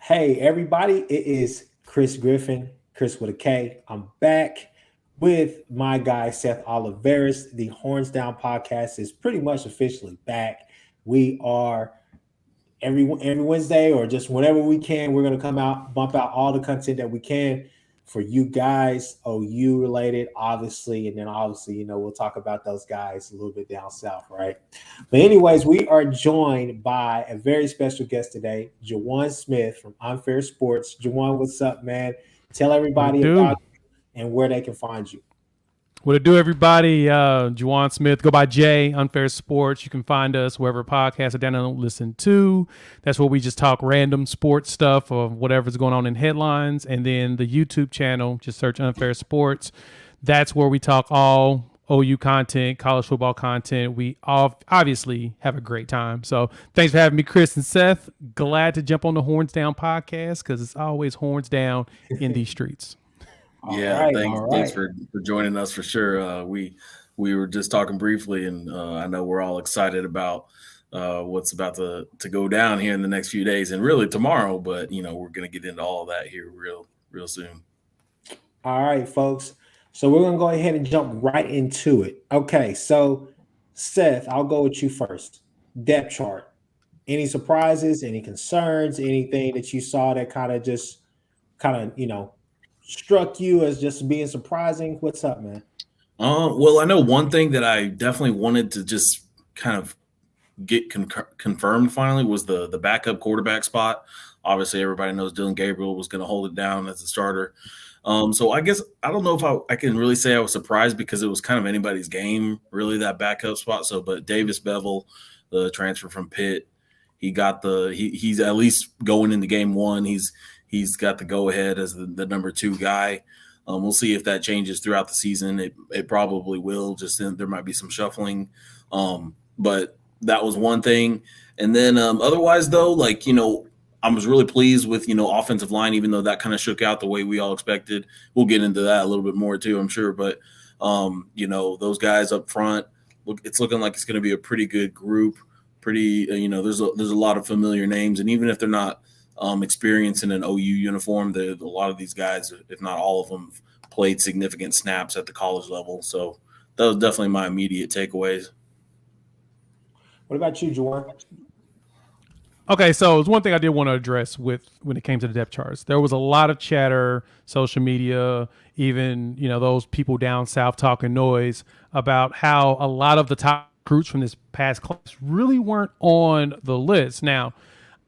Hey, everybody, it is Chris Griffin, Chris with a K. I'm back with my guy, Seth Oliveras. The Horns Down podcast is pretty much officially back. We are every Wednesday or just whenever we can, we're going to come out, bump out all the content that we can for you guys, OU related, obviously. And then obviously, we'll talk about those guys a little bit down south, right? But anyways, we are joined by a very special guest today, Jawan Smith from Unfair Sports. Jawan, what's up, man? Tell everybody about you and where they can find you. What it do, everybody? Jawan Smith, go by Jay, Unfair Sports. You can find us wherever podcasts are down and don't listen to. That's where we just talk random sports stuff or whatever's going on in headlines. And then the YouTube channel, just search Unfair Sports. That's where we talk all OU content, college football content. We obviously have a great time. So thanks for having me, Chris and Seth. Glad to jump on the Horns Down podcast because it's always horns down in these streets. Thanks for joining us for sure. We were just talking briefly, and I know we're all excited about what's about to go down here in the next few days and really tomorrow. But we're going to get into all of that here real soon. All right, folks. So we're going to go ahead and jump right into it. Okay, so Seth, I'll go with you first. Depth chart. Any surprises? Any concerns? Anything that you saw that kind of struck you as just being surprising? What's up, man? Well, I know one thing that I definitely wanted to just kind of get confirmed finally was the backup quarterback spot. Obviously, everybody knows Dylan Gabriel was going to hold it down as a starter. So I guess I don't know if I can really say I was surprised because it was kind of anybody's game, really, that backup spot. But Davis Bevel, the transfer from Pitt, he's at least going into game one. He's got the go-ahead as the number 2 guy. We'll see if that changes throughout the season. It probably will. Just there might be some shuffling. But that was one thing. And then otherwise, though, I was really pleased with, offensive line, even though that kind of shook out the way we all expected. We'll get into that a little bit more, too, I'm sure. But, those guys up front, it's looking like it's going to be a pretty good group. There's a lot of familiar names. And even if they're not experience in an OU uniform, a lot of these guys, if not all of them, played significant snaps at the college level. So that was definitely my immediate takeaways. What about you, Jawan? Okay, so it's one thing I did want to address when it came to the depth charts. There was a lot of chatter, social media, even those people down south talking noise about how a lot of the top recruits from this past class really weren't on the list. Now,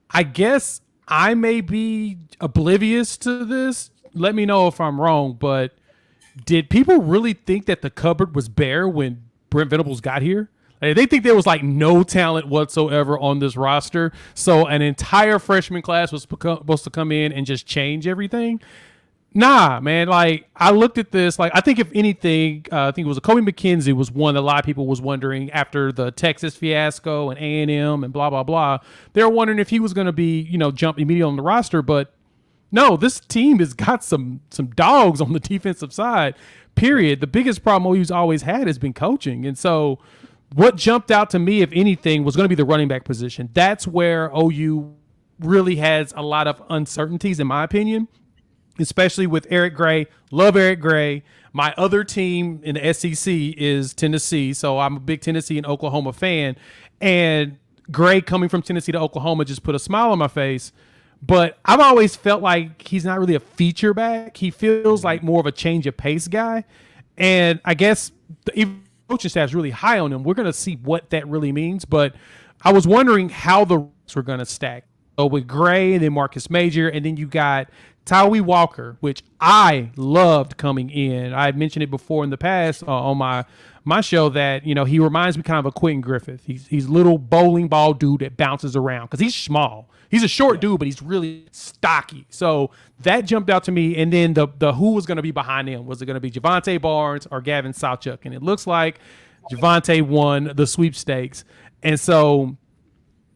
I guess I may be oblivious to this. Let me know if I'm wrong, but did people really think that the cupboard was bare when Brent Venables got here? They think there was no talent whatsoever on this roster. So an entire freshman class was supposed to come in and just change everything. Nah, man. I looked at this. I think if anything, I think it was Kobe McKenzie was one that a lot of people was wondering after the Texas fiasco and A&M and blah, blah, blah. They were wondering if he was going to be, jump immediately on the roster. But no, this team has got some dogs on the defensive side, period. The biggest problem OU's always had has been coaching. And so what jumped out to me, if anything, was going to be the running back position. That's where OU really has a lot of uncertainties, in my opinion, especially with Eric Gray. Love Eric Gray. My other team in the SEC is Tennessee, so I'm a big Tennessee and Oklahoma fan. And Gray coming from Tennessee to Oklahoma just put a smile on my face. But I've always felt like he's not really a feature back. He feels like more of a change of pace guy. And I guess even coaching staff is really high on him. We're going to see what that really means. But I was wondering how the ranks were going to stack. So with Gray and then Marcus Major, and then you got Tyree Walker, which I loved coming in. I had mentioned it before in the past on my show that, he reminds me kind of a Quentin Griffith. He's a little bowling ball dude that bounces around because he's small. He's a short dude, but he's really stocky. So that jumped out to me. And then the who was going to be behind him. Was it going to be Javonte Barnes or Gavin Sawchuk? And it looks like Javonte won the sweepstakes. And so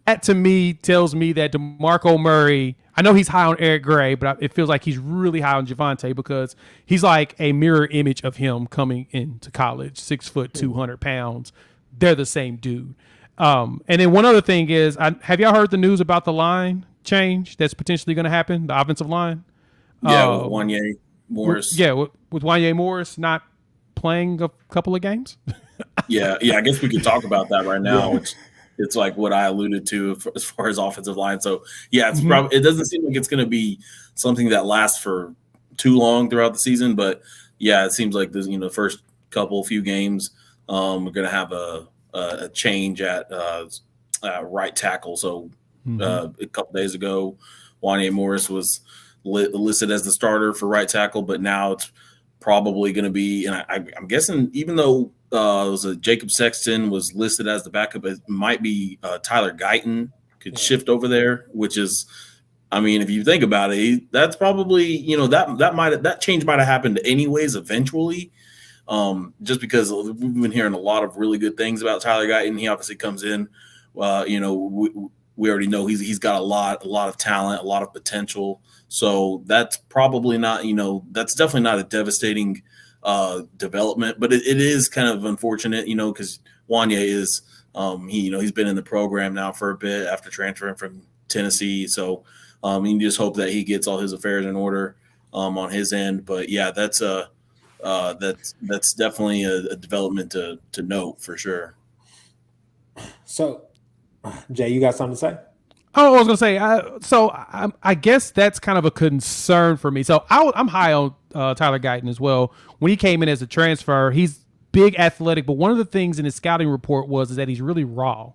that to me tells me that DeMarco Murray, I know he's high on Eric Gray, but it feels like he's really high on Javonte because he's like a mirror image of him coming into college, 6 foot, 200 pounds. They're the same dude. And then one other thing is, have y'all heard the news about the line? change that's potentially going to happen, the offensive line. Yeah, with Wanye Morris. With Wanye Morris not playing a couple of games. Yeah. I guess we could talk about that right now, which it's like what I alluded to as far as offensive line. So yeah, it's probably, it doesn't seem like it's going to be something that lasts for too long throughout the season, but yeah, it seems like the first few games, we're going to have a change at right tackle. So a couple days ago, Wanye Morris was listed as the starter for right tackle, but now it's probably going to be, and I'm guessing even though it was Jacob Sexton was listed as the backup, it might be Tyler Guyton could shift over there, which is, I mean, if you think about it, that's probably, that change might have happened anyways eventually, just because we've been hearing a lot of really good things about Tyler Guyton. He obviously comes in, we already know he's got a lot of talent, a lot of potential. So that's probably not, that's definitely not a devastating development, but it is kind of unfortunate, because Wanye is, he's been in the program now for a bit after transferring from Tennessee. So you just hope that he gets all his affairs in order on his end. But yeah, that's definitely a development to note for sure. So, Jay, you got something to say? Oh, I was going to say, I guess that's kind of a concern for me. So I'm high on Tyler Guyton as well. When he came in as a transfer, he's big, athletic, but one of the things in his scouting report is that he's really raw.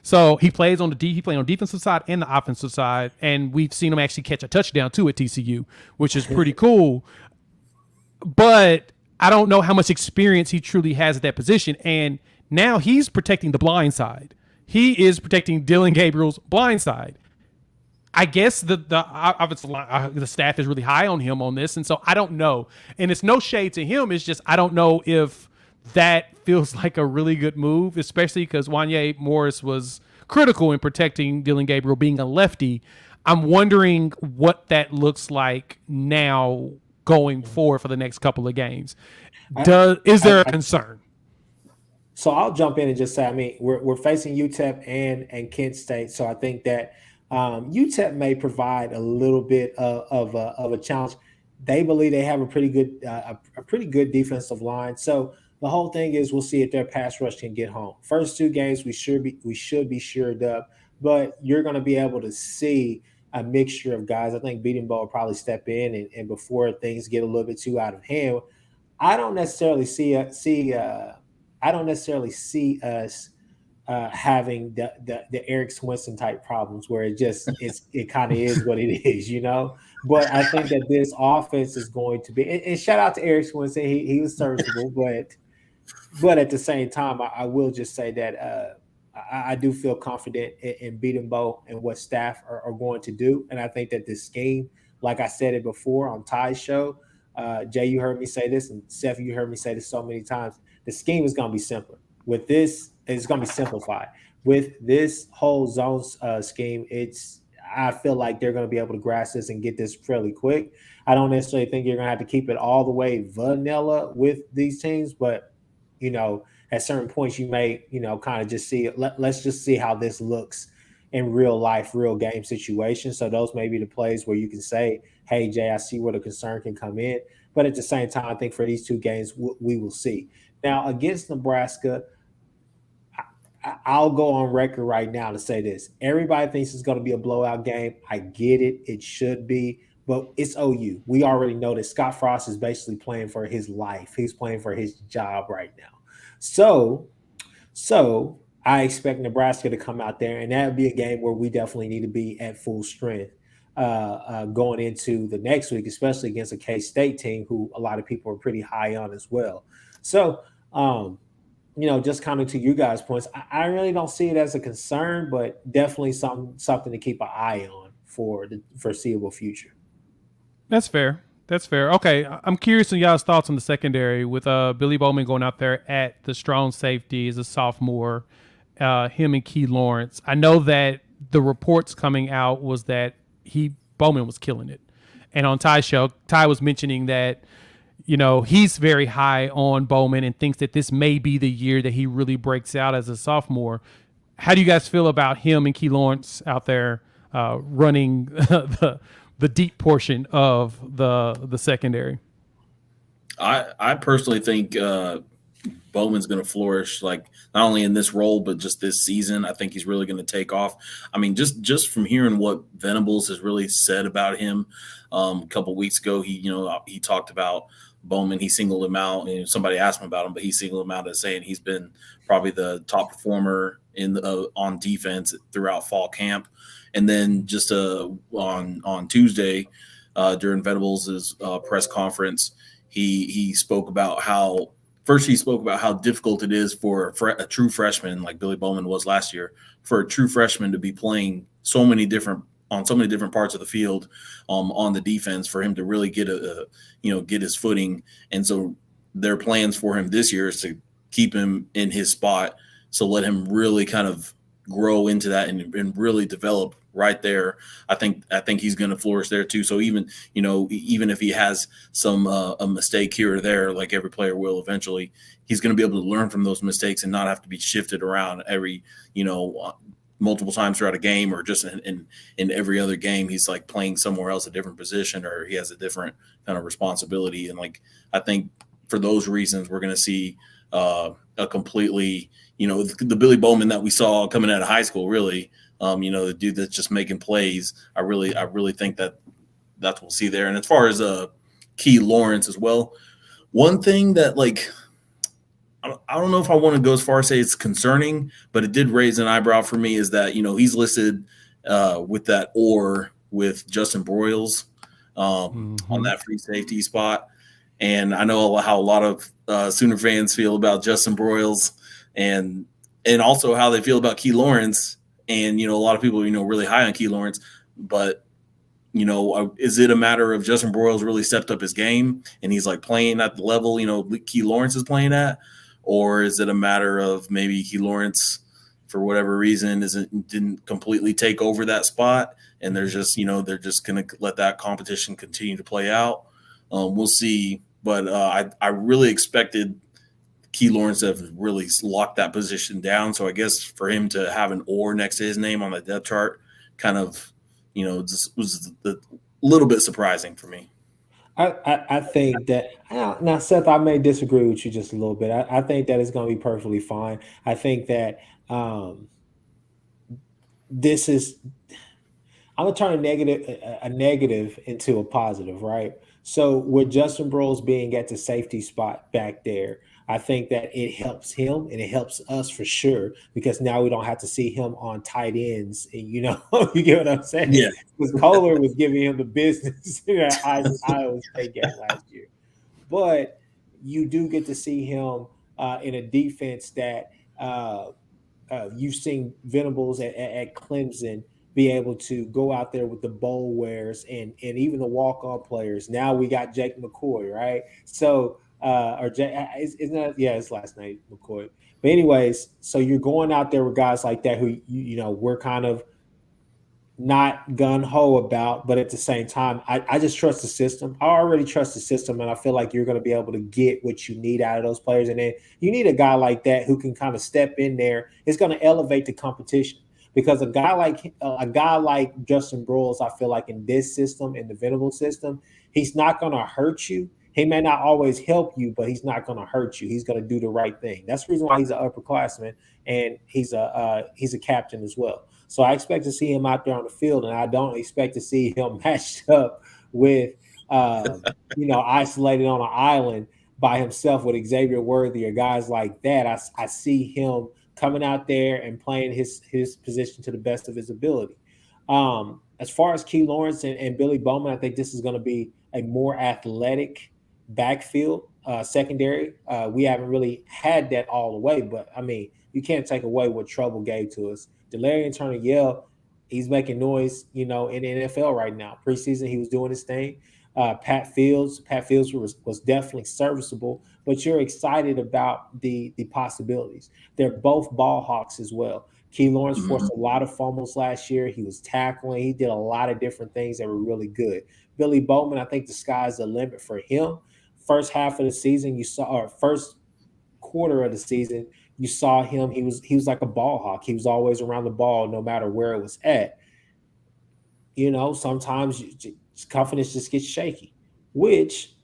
So he plays on the defensive side and the offensive side, and we've seen him actually catch a touchdown too at TCU, which is pretty cool. But I don't know how much experience he truly has at that position, and now he's protecting the blind side. He is protecting Dillon Gabriel's blind side. I guess the staff is really high on him on this, and so I don't know. And it's no shade to him. It's just I don't know if that feels like a really good move, especially because Wanye Morris was critical in protecting Dillon Gabriel being a lefty. I'm wondering what that looks like now going forward for the next couple of games. Is there a concern? So I'll jump in and just say, I mean, we're facing UTEP and Kent State, so I think that UTEP may provide a little bit of a challenge. They believe they have a pretty good defensive line. So the whole thing is we'll see if their pass rush can get home. First two games we should be shored up, but you're going to be able to see a mixture of guys. I think Beating Bowl will probably step in and before things get a little bit too out of hand. I don't necessarily see us having the Eric Swinson type problems where it kind of is what it is, But I think that this offense is going to be, and shout out to Eric Swinson, he was serviceable, but at the same time, I will just say that I do feel confident in Beating Bowl and what staff are going to do, and I think that this scheme, like I said it before on Ty's show, Jay, you heard me say this, and Seth, you heard me say this so many times. The scheme is going to be simpler. With this, it's going to be simplified. With this whole zone scheme, I feel like they're going to be able to grasp this and get this fairly quick. I don't necessarily think you're going to have to keep it all the way vanilla with these teams, but, at certain points you may, kind of just see it. Let's just see how this looks in real life, real game situations. So those may be the plays where you can say, hey, Jay, I see where the concern can come in. But at the same time, I think for these two games, we will see. Now, against Nebraska, I'll go on record right now to say this. Everybody thinks it's going to be a blowout game. I get it. It should be. But it's OU. We already know that Scott Frost is basically playing for his life. He's playing for his job right now. So I expect Nebraska to come out there, and that would be a game where we definitely need to be at full strength going into the next week, especially against a K-State team who a lot of people are pretty high on as well. So, just coming to you guys' points, I really don't see it as a concern, but definitely something to keep an eye on for the foreseeable future. That's fair. Okay, I'm curious on y'all's thoughts on the secondary with Billy Bowman going out there at the strong safety as a sophomore, him and Key Lawrence. I know that the reports coming out was that Bowman was killing it. And on Ty's show, Ty was mentioning that, he's very high on Bowman and thinks that this may be the year that he really breaks out as a sophomore. How do you guys feel about him and Key Lawrence out there running the deep portion of the secondary. I personally think Bowman's going to flourish, like not only in this role but just this season. I think he's really going to take off. I mean, just from hearing what Venables has really said about him a couple weeks ago, he talked about Bowman. He singled him out, and somebody asked him about him, but he singled him out as saying he's been probably the top performer on defense throughout fall camp. And then just on Tuesday during Venables' press conference, he spoke about how difficult it is for a true freshman like Billy Bowman was last year, for a true freshman to be playing so many different parts of the field on the defense, for him to really get get his footing. And so their plans for him this year is to keep him in his spot. So let him really kind of grow into that and really develop right there. I think he's going to flourish there too. So even if he has some a mistake here or there, like every player will eventually, he's going to be able to learn from those mistakes and not have to be shifted around every multiple times throughout a game, or just in every other game he's like playing somewhere else, a different position, or he has a different kind of responsibility. And like I think for those reasons we're going to see a completely the Billy Bowman that we saw coming out of high school, really. The dude that's just making plays. I really think that's what we'll see there. And as far as Key Lawrence as well, one thing that I don't know if I want to go as far as say it's concerning, but it did raise an eyebrow for me, is that he's listed with that with Justin Broyles on that free safety spot. And I know how a lot of Sooner fans feel about Justin Broyles, and also how they feel about Key Lawrence. And, a lot of people, really high on Key Lawrence. But, is it a matter of Justin Broyles really stepped up his game and he's like playing at the level, Key Lawrence is playing at? Or is it a matter of maybe Key Lawrence, for whatever reason, didn't completely take over that spot, and they're just going to let that competition continue to play out? We'll see. But I really expected Key Lawrence to have really locked that position down. So I guess for him to have an or next to his name on the depth chart kind of, just was a little bit surprising for me. I think that now, Seth, I may disagree with you just a little bit. I think that it's going to be perfectly fine. I think that this is – I'm going to turn a negative into a positive, right? So with Justin Broyles being at the safety spot back there, I think that it helps him and it helps us for sure, because now we don't have to see him on tight ends. And, you get what I'm saying? Yeah. Because Kohler was giving him the business at Iowa State game last year. But you do get to see him in a defense that you've seen Venables at Clemson be able to go out there with the bowl wearers and even the walk-on players. Now we got Jake McCoy, right? So isn't that, yeah, his last name, McCoy. But anyways, so you're going out there with guys like that who we're kind of not gun-ho about, but at the same time, I just trust the system. I already trust the system, and I feel like you're going to be able to get what you need out of those players. And then you need a guy like that who can kind of step in there. It's going to elevate the competition, because a guy like Justin Broyles, I feel like in this system, in the Venable system, he's not going to hurt you. He may not always help you, but he's not going to hurt you. He's going to do the right thing. That's the reason why he's an upperclassman, and he's a captain as well. So I expect to see him out there on the field, and I don't expect to see him matched up with, isolated on an island by himself with Xavier Worthy or guys like that. I see him coming out there and playing his position to the best of his ability. As far as Key Lawrence and Billy Bowman, I think this is going to be a more athletic backfield secondary. We haven't really had that all the way, but I mean, you can't take away what Trouble gave to us. Delarian Turner-Yell, he's making noise, in the NFL right now. Preseason, he was doing his thing. Pat Fields was definitely serviceable, but you're excited about the possibilities. They're both ball hawks as well. Key Lawrence forced a lot of fumbles last year. He was tackling. He did a lot of different things that were really good. Billy Bowman, I think the sky's the limit for him. First half of the season, first quarter of the season, you saw him. He was like a ball hawk. He was always around the ball, no matter where it was at. sometimes confidence just gets shaky, which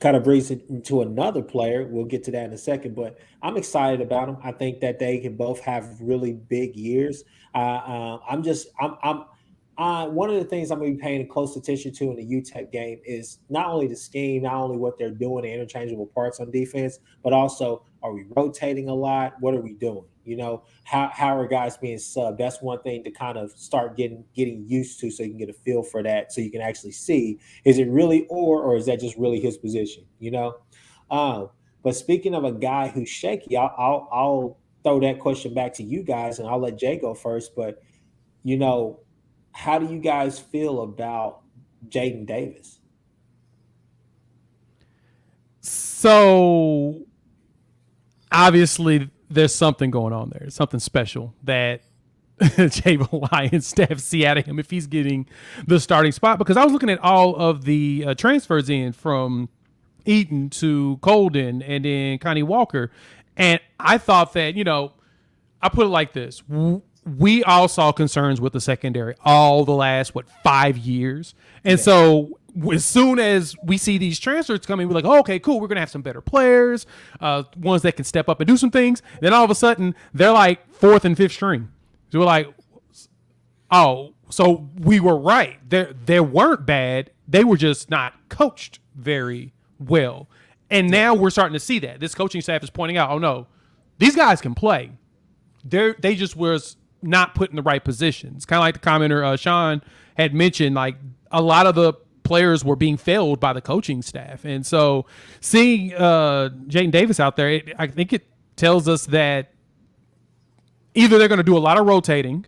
kind of brings it into another player. We'll get to that in a second, but I'm excited about them. I think that they can both have really big years. One of the things I'm going to be paying close attention to in the UTEP game is not only the scheme, not only what they're doing, the interchangeable parts on defense, but also, are we rotating a lot? What are we doing? How are guys being subbed? That's one thing to kind of start getting used to, so you can get a feel for that, so you can actually see, is it really or is that just really his position? But speaking of a guy who's shaky, I'll throw that question back to you guys, and I'll let Jay go first. But how do you guys feel about Jayden Davis? So obviously there's something going on there, something special that Javel Lions staff see out of him if he's getting the starting spot. Because I was looking at all of the transfers in from Eaton to Colden and then Connie Walker, and I thought that, I put it like this. We all saw concerns with the secondary all the last, 5 years. And so as soon as we see these transfers coming, we're like, oh, okay, cool. We're going to have some better players, ones that can step up and do some things. Then all of a sudden, they're like fourth and fifth string. So we're like, oh, so we were right. They weren't bad. They were just not coached very well. And now we're starting to see that. This coaching staff is pointing out, oh, no, these guys can play. They just was not put in the right positions. Kind of like the commenter Sean had mentioned, like a lot of the players were being failed by the coaching staff. And so seeing Jayden Davis out there, I think it tells us that either they're going to do a lot of rotating,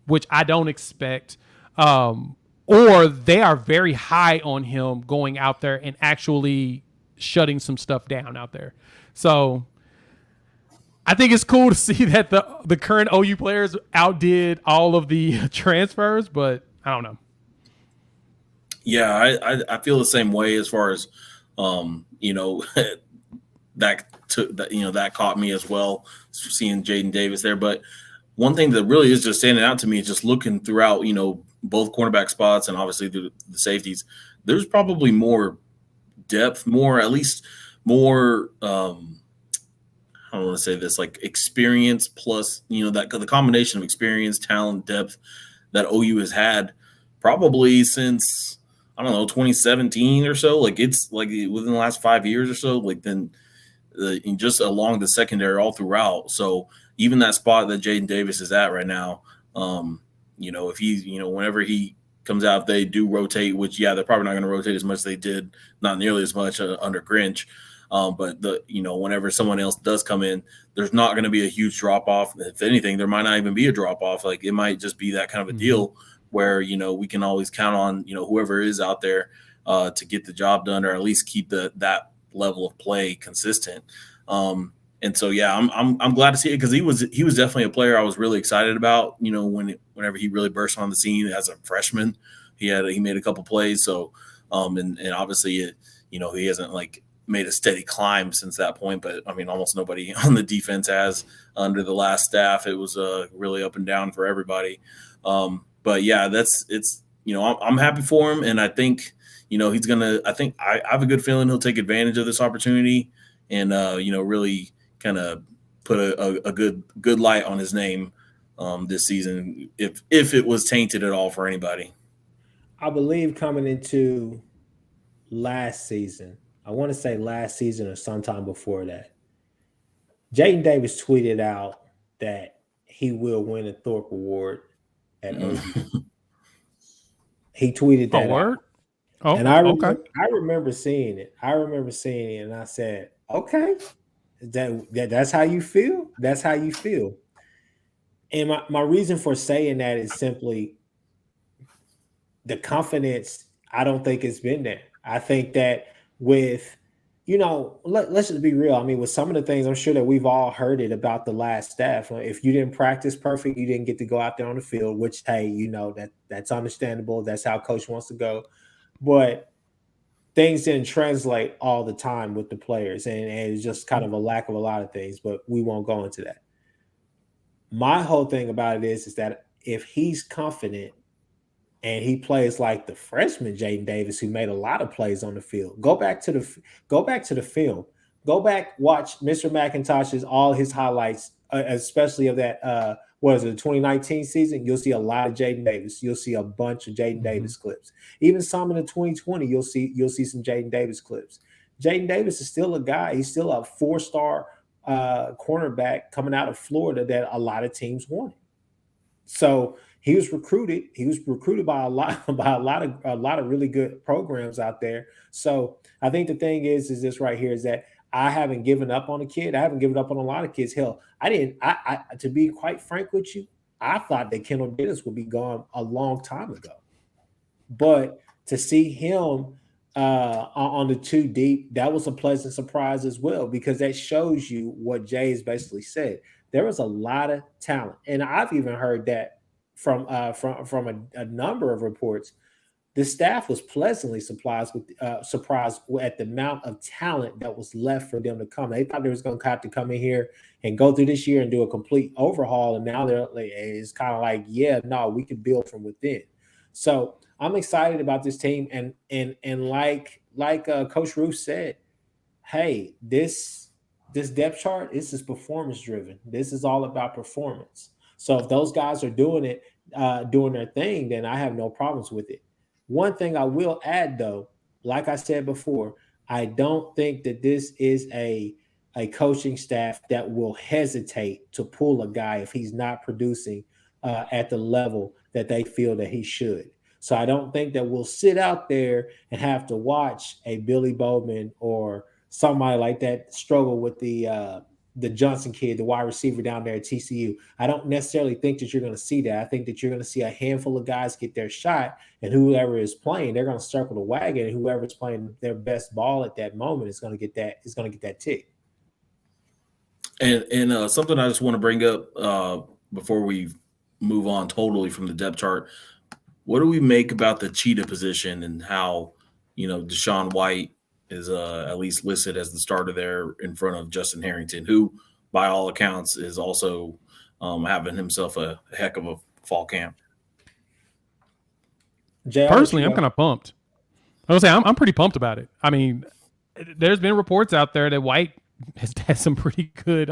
which I don't expect, or they are very high on him going out there and actually shutting some stuff down out there. So I think it's cool to see that the current OU players outdid all of the transfers, but I don't know. Yeah, I feel the same way as far as that caught me as well, seeing Jayden Davis there. But one thing that really is just standing out to me is just looking throughout, both cornerback spots and obviously the safeties. There's probably more depth, at least more. I don't want to say this, like experience plus, that the combination of experience, talent, depth that OU has had probably since, I don't know, 2017 or so. Like it's like within the last 5 years or so, like then just along the secondary all throughout. So even that spot that Jayden Davis is at right now, if he's, whenever he comes out, they do rotate, which, they're probably not going to rotate as much as they did, not nearly as much under Grinch. But whenever someone else does come in, there's not going to be a huge drop off. If anything, there might not even be a drop off. Like it might just be that kind of a deal where, we can always count on, whoever is out there to get the job done, or at least keep that level of play consistent. And so, I'm glad to see it, because he was definitely a player I was really excited about, whenever he really burst on the scene as a freshman. He made a couple plays. So, and obviously, he hasn't made a steady climb since that point, but I mean, almost nobody on the defense has under the last staff. It was really up and down for everybody. But I'm happy for him. And I think, I have a good feeling he'll take advantage of this opportunity and, really kind of put a good light on his name this season, if it was tainted at all for anybody. I believe coming into last season, I want to say last season or sometime before that, Jayden Davis tweeted out that he will win a Thorpe Award at OU. He tweeted that out. Oh, and I remember seeing it. And I said, okay, that's how you feel? That's how you feel. And my reason for saying that is simply the confidence. I don't think it's been there. I think that with, let's just be real. I mean, with some of the things, I'm sure that we've all heard it about the last staff. If you didn't practice perfect, you didn't get to go out there on the field, which, hey, that's understandable. That's how coach wants to go. But things didn't translate all the time with the players, and it's just kind of a lack of a lot of things, but we won't go into that. My whole thing about it is that if he's confident and he plays like the freshman Jayden Davis, who made a lot of plays on the field. Go back to the film. Go back, watch Mr. McIntosh's all his highlights, especially of that. What is it, the 2019 season? You'll see a lot of Jayden Davis. You'll see a bunch of Jayden Davis clips. Even some in the 2020, you'll see some Jayden Davis clips. Jayden Davis is still a guy. He's still a 4-star cornerback coming out of Florida that a lot of teams wanted. So he was recruited. He was recruited by a lot of really good programs out there. So I think the thing is this right here is that I haven't given up on a kid. I haven't given up on a lot of kids. Hell, I didn't. I to be quite frank with you, I thought that Kendall Dennis would be gone a long time ago. But to see him on the 2 deep, that was a pleasant surprise as well, because that shows you what Jay has basically said. There was a lot of talent, and I've even heard that from a number of reports. The staff was pleasantly surprised at the amount of talent that was left for them to come. They thought they was going to have to come in here and go through this year and do a complete overhaul, and now it's kind of like, yeah, no, we can build from within. So I'm excited about this team, and like Coach Ruth said, hey, this depth chart, this is performance driven. This is all about performance. So if those guys are doing it, doing their thing, then I have no problems with it. One thing I will add, though, like I said before, I don't think that this is a coaching staff that will hesitate to pull a guy if he's not producing at the level that they feel that he should. So I don't think that we'll sit out there and have to watch a Billy Bowman or somebody like that struggle with the Johnson kid, the wide receiver down there at TCU. I don't necessarily think that you're going to see that. I think that you're going to see a handful of guys get their shot, and whoever is playing, they're going to circle the wagon, and whoever's playing their best ball at that moment is going to get that tick. And something I just want to bring up before we move on totally from the depth chart. What do we make about the cheetah position and how, Deshaun White is at least listed as the starter there in front of Justin Harrington, who by all accounts is also having himself a heck of a fall camp. Personally, I'm kind of pumped. I was say I'm pretty pumped about it. I mean, there's been reports out there that White has had some pretty good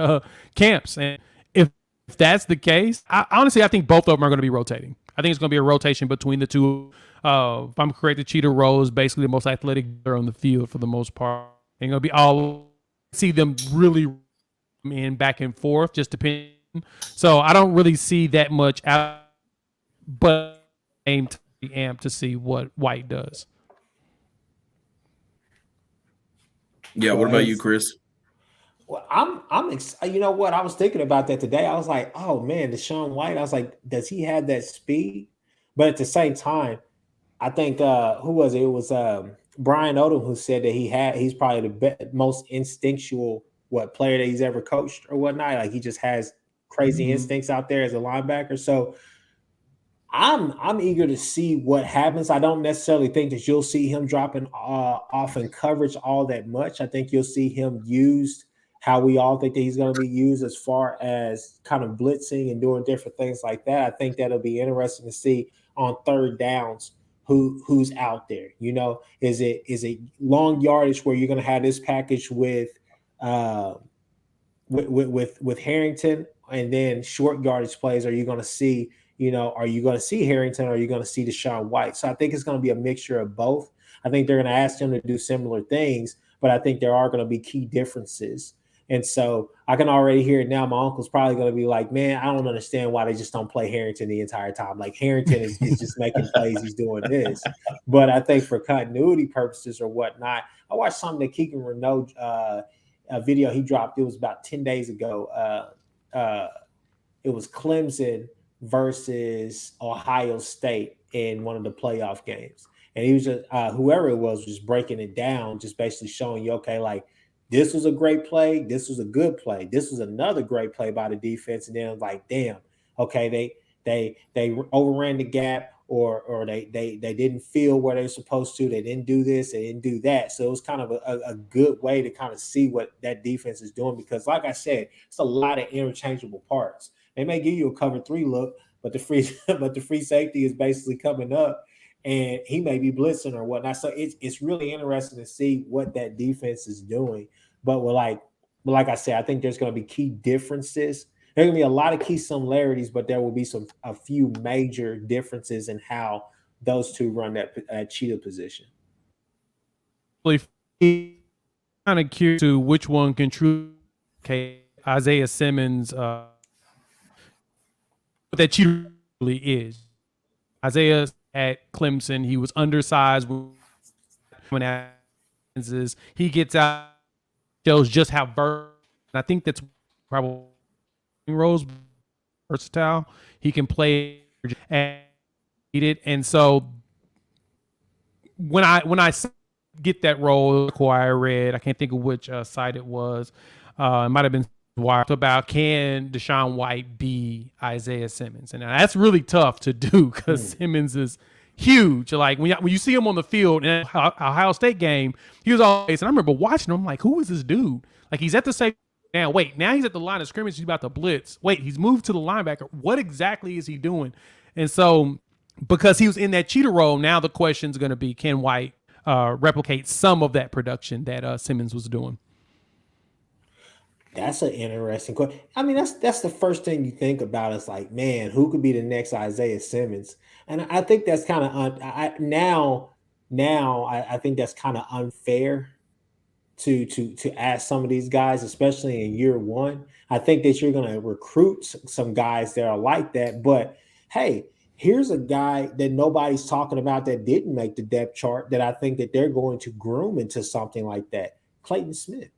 camps, and if that's the case, I think both of them are going to be rotating. I think it's going to be a rotation between the two. If I'm correct, the cheetah role is basically the most athletic on the field for the most part. And going to be all see them really in back and forth, just depending. So I don't really see that much out, but aim to be amped to see what White does. Yeah, what about you, Kchris? Well, I'm you know what? I was thinking about that today. I was like, oh man, Deshaun White. I was like, does he have that speed? But at the same time, I think who was it? It was Brian Odom who said that he's probably the most instinctual player that he's ever coached or whatnot. Like he just has crazy instincts out there as a linebacker. So I'm eager to see what happens. I don't necessarily think that you'll see him dropping off in coverage all that much. I think you'll see him used how we all think that he's going to be used as far as kind of blitzing and doing different things like that. I think that'll be interesting to see on third downs who's out there. Is it long yardage where you're going to have this package with Harrington, and then short yardage plays? Are you going to see? Are you going to see Harrington or are you going to see Deshaun White? So I think it's going to be a mixture of both. I think they're going to ask him to do similar things, but I think there are going to be key differences. And so I can already hear it now. My uncle's probably going to be like, man, I don't understand why they just don't play Harrington the entire time. Like Harrington is just making plays. He's doing this. But I think for continuity purposes or whatnot, I watched something that Keegan Renaud, a video he dropped. It was about 10 days ago. It was Clemson versus Ohio State in one of the playoff games. And he was just, whoever it was just breaking it down, just basically showing you, okay, like this was a great play. This was a good play. This was another great play by the defense. And then it was like, damn, okay, they overran the gap or they didn't feel where they're supposed to. They didn't do this. They didn't do that. So it was kind of a good way to kind of see what that defense is doing, because like I said, it's a lot of interchangeable parts. They may give you a cover 3 look, but the free safety is basically coming up, and he may be blitzing or whatnot. So it's really interesting to see what that defense is doing. But like I said, I think there's going to be key differences. There are going to be a lot of key similarities, but there will be a few major differences in how those two run that cheetah position. Kind of curious to which one can truly Isaiah Simmons what that cheetah really is. Isaiah at Clemson, he was undersized when he gets out, shows just how versatile. I think that's probably Rose versatile. He can play and eat it. And so when I get that role, I read, I can't think of which site it was. It might have been Wired about can Deshaun White be Isaiah Simmons, and that's really tough to do because Simmons is huge. Like when you see him on the field in Ohio State game, he was always. And I remember watching him, I'm like, who is this dude? Like he's at the same. Now wait, now he's at the line of scrimmage. He's about to blitz. Wait, he's moved to the linebacker. What exactly is he doing? And so because he was in that cheetah role, now the question is going to be, can White replicate some of that production that Simmons was doing? That's an interesting question. I mean, that's the first thing you think about. Is like, man, who could be the next Isaiah Simmons? And I think that's kind of I think that's kind of unfair to ask some of these guys, especially in year one. I think that you're going to recruit some guys that are like that. But hey, here's a guy that nobody's talking about that didn't make the depth chart that I think that they're going to groom into something like that. Clayton Smith.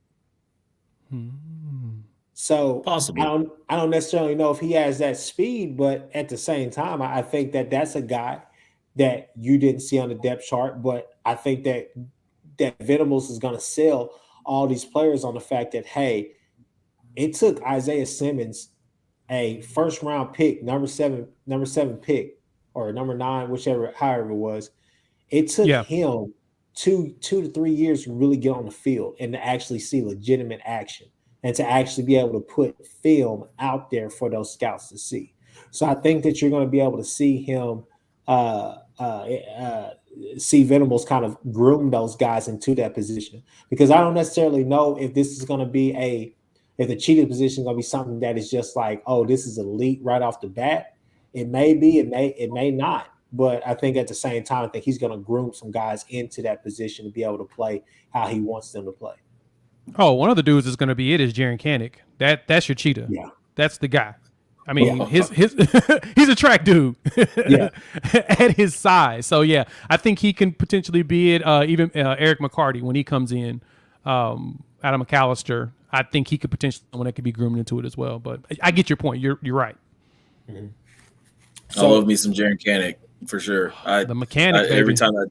So possibly. I don't necessarily know if he has that speed, but at the same time, I think that that's a guy that you didn't see on the depth chart. But I think that Venables is going to sell all these players on the fact that, hey, it took Isaiah Simmons a first round pick, number seven pick, or number 9, however it was. It took him 2 to 3 years to really get on the field and to actually see legitimate action and to actually be able to put film out there for those scouts to see. So I think that you're going to be able to see him, see Venables kind of groom those guys into that position, because I don't necessarily know if this is going to be if the cheetah position is going to be something that is just like, oh, this is elite right off the bat. It may be, it may not. But I think at the same time, I think he's going to groom some guys into that position to be able to play how he wants them to play. Oh, one of the dudes is going to be is Jaren Kanak. That's your cheetah. Yeah, that's the guy. I mean, his he's a track dude. At his size. So yeah, I think he can potentially be it. Even Eric McCarty when he comes in, Adam McAllister. I think he could potentially someone that could be groomed into it as well. But I get your point. You're right. Mm-hmm. I love me some Jaren Kanak for sure. The mechanic. Every time that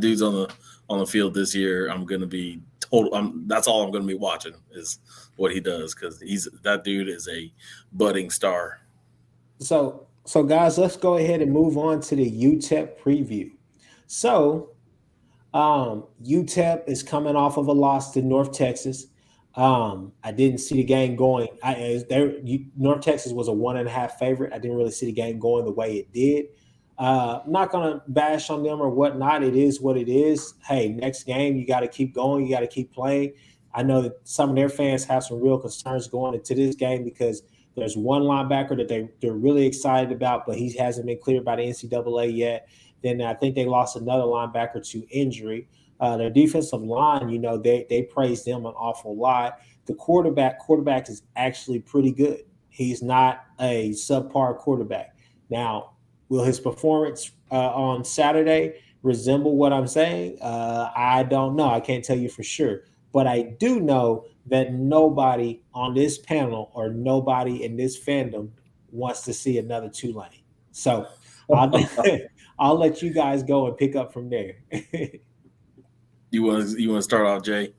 dude's on the field this year, I'm gonna be total. That's all I'm gonna be watching is what he does, because that dude is a budding star. So guys, let's go ahead and move on to the Utep preview. So Utep is coming off of a loss to North Texas. I didn't see the game going. North Texas was a 1.5 favorite. I didn't really see the game going the way it did. I'm not going to bash on them or whatnot. It is what it is. Hey, next game, you got to keep going. You got to keep playing. I know that some of their fans have some real concerns going into this game because there's one linebacker that they're really excited about, but he hasn't been cleared by the NCAA yet. Then I think they lost another linebacker to injury. Their defensive line, they praised them an awful lot. The quarterback is actually pretty good. He's not a subpar quarterback. Now, will his performance on Saturday resemble what I'm saying? I don't know. I can't tell you for sure. But I do know that nobody on this panel or nobody in this fandom wants to see another Tulane. So I'll let you guys go and pick up from there. You want to start off, Jay?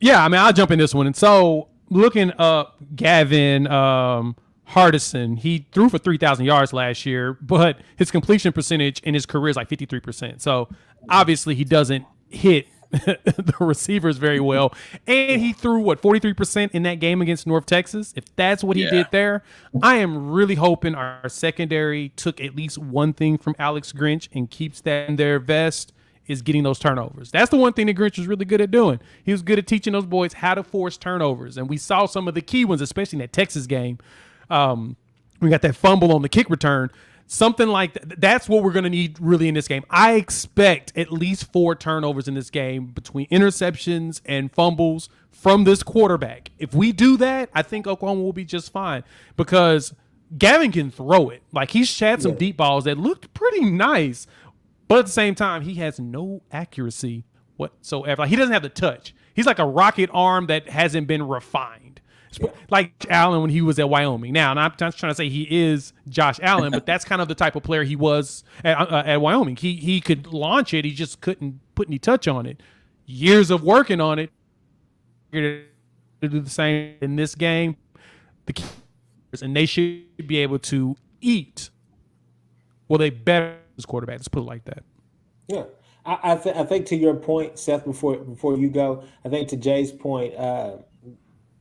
Yeah, I mean, I'll jump in this one. And so looking up Gavin Hardison, he threw for 3,000 yards last year, but his completion percentage in his career is like 53%. So obviously he doesn't hit the receivers very well. And he threw 43% in that game against North Texas. If that's what he did there, I am really hoping our secondary took at least one thing from Alex Grinch and keeps that in their vest, is getting those turnovers. That's the one thing that Grinch was really good at doing. He was good at teaching those boys how to force turnovers. And we saw some of the key ones, especially in that Texas game. We got that fumble on the kick return. Something like that. That's what we're going to need really in this game. I expect at least 4 turnovers in this game between interceptions and fumbles from this quarterback. If we do that, I think Oklahoma will be just fine, because Gavin can throw it. Like, he's had some deep balls that looked pretty nice, but at the same time, he has no accuracy whatsoever. Like, he doesn't have the touch. He's like a rocket arm that hasn't been refined. Like Allen when he was at Wyoming. Now, and I'm not trying to say he is Josh Allen, but that's kind of the type of player he was at Wyoming. He could launch it. He just couldn't put any touch on it. Years of working on it to do the same in this game. And they should be able to eat. Well, they better as quarterback. Let's put it like that. Yeah. I think to your point, Seth, before you go, I think to Jay's point,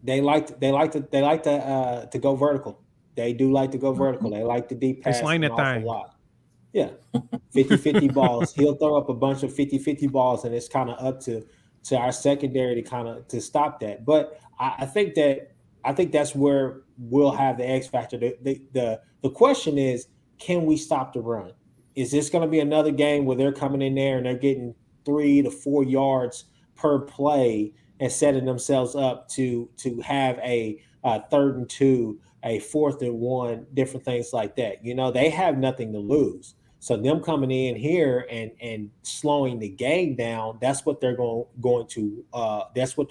They like to go vertical. They do like to go vertical. They like the deep pass an awful lot. Yeah, 50-50 balls. He'll throw up a bunch of 50-50 balls, and it's kind of up to our secondary to stop that. But I think that's where we'll have the X factor. The question is, can we stop the run? Is this going to be another game where they're coming in there and they're getting 3 to 4 yards per play and setting themselves up to have a 3rd and 2, a 4th and 1, different things like that? You know, they have nothing to lose. So them coming in here and slowing the game down, that's what they're going to that's what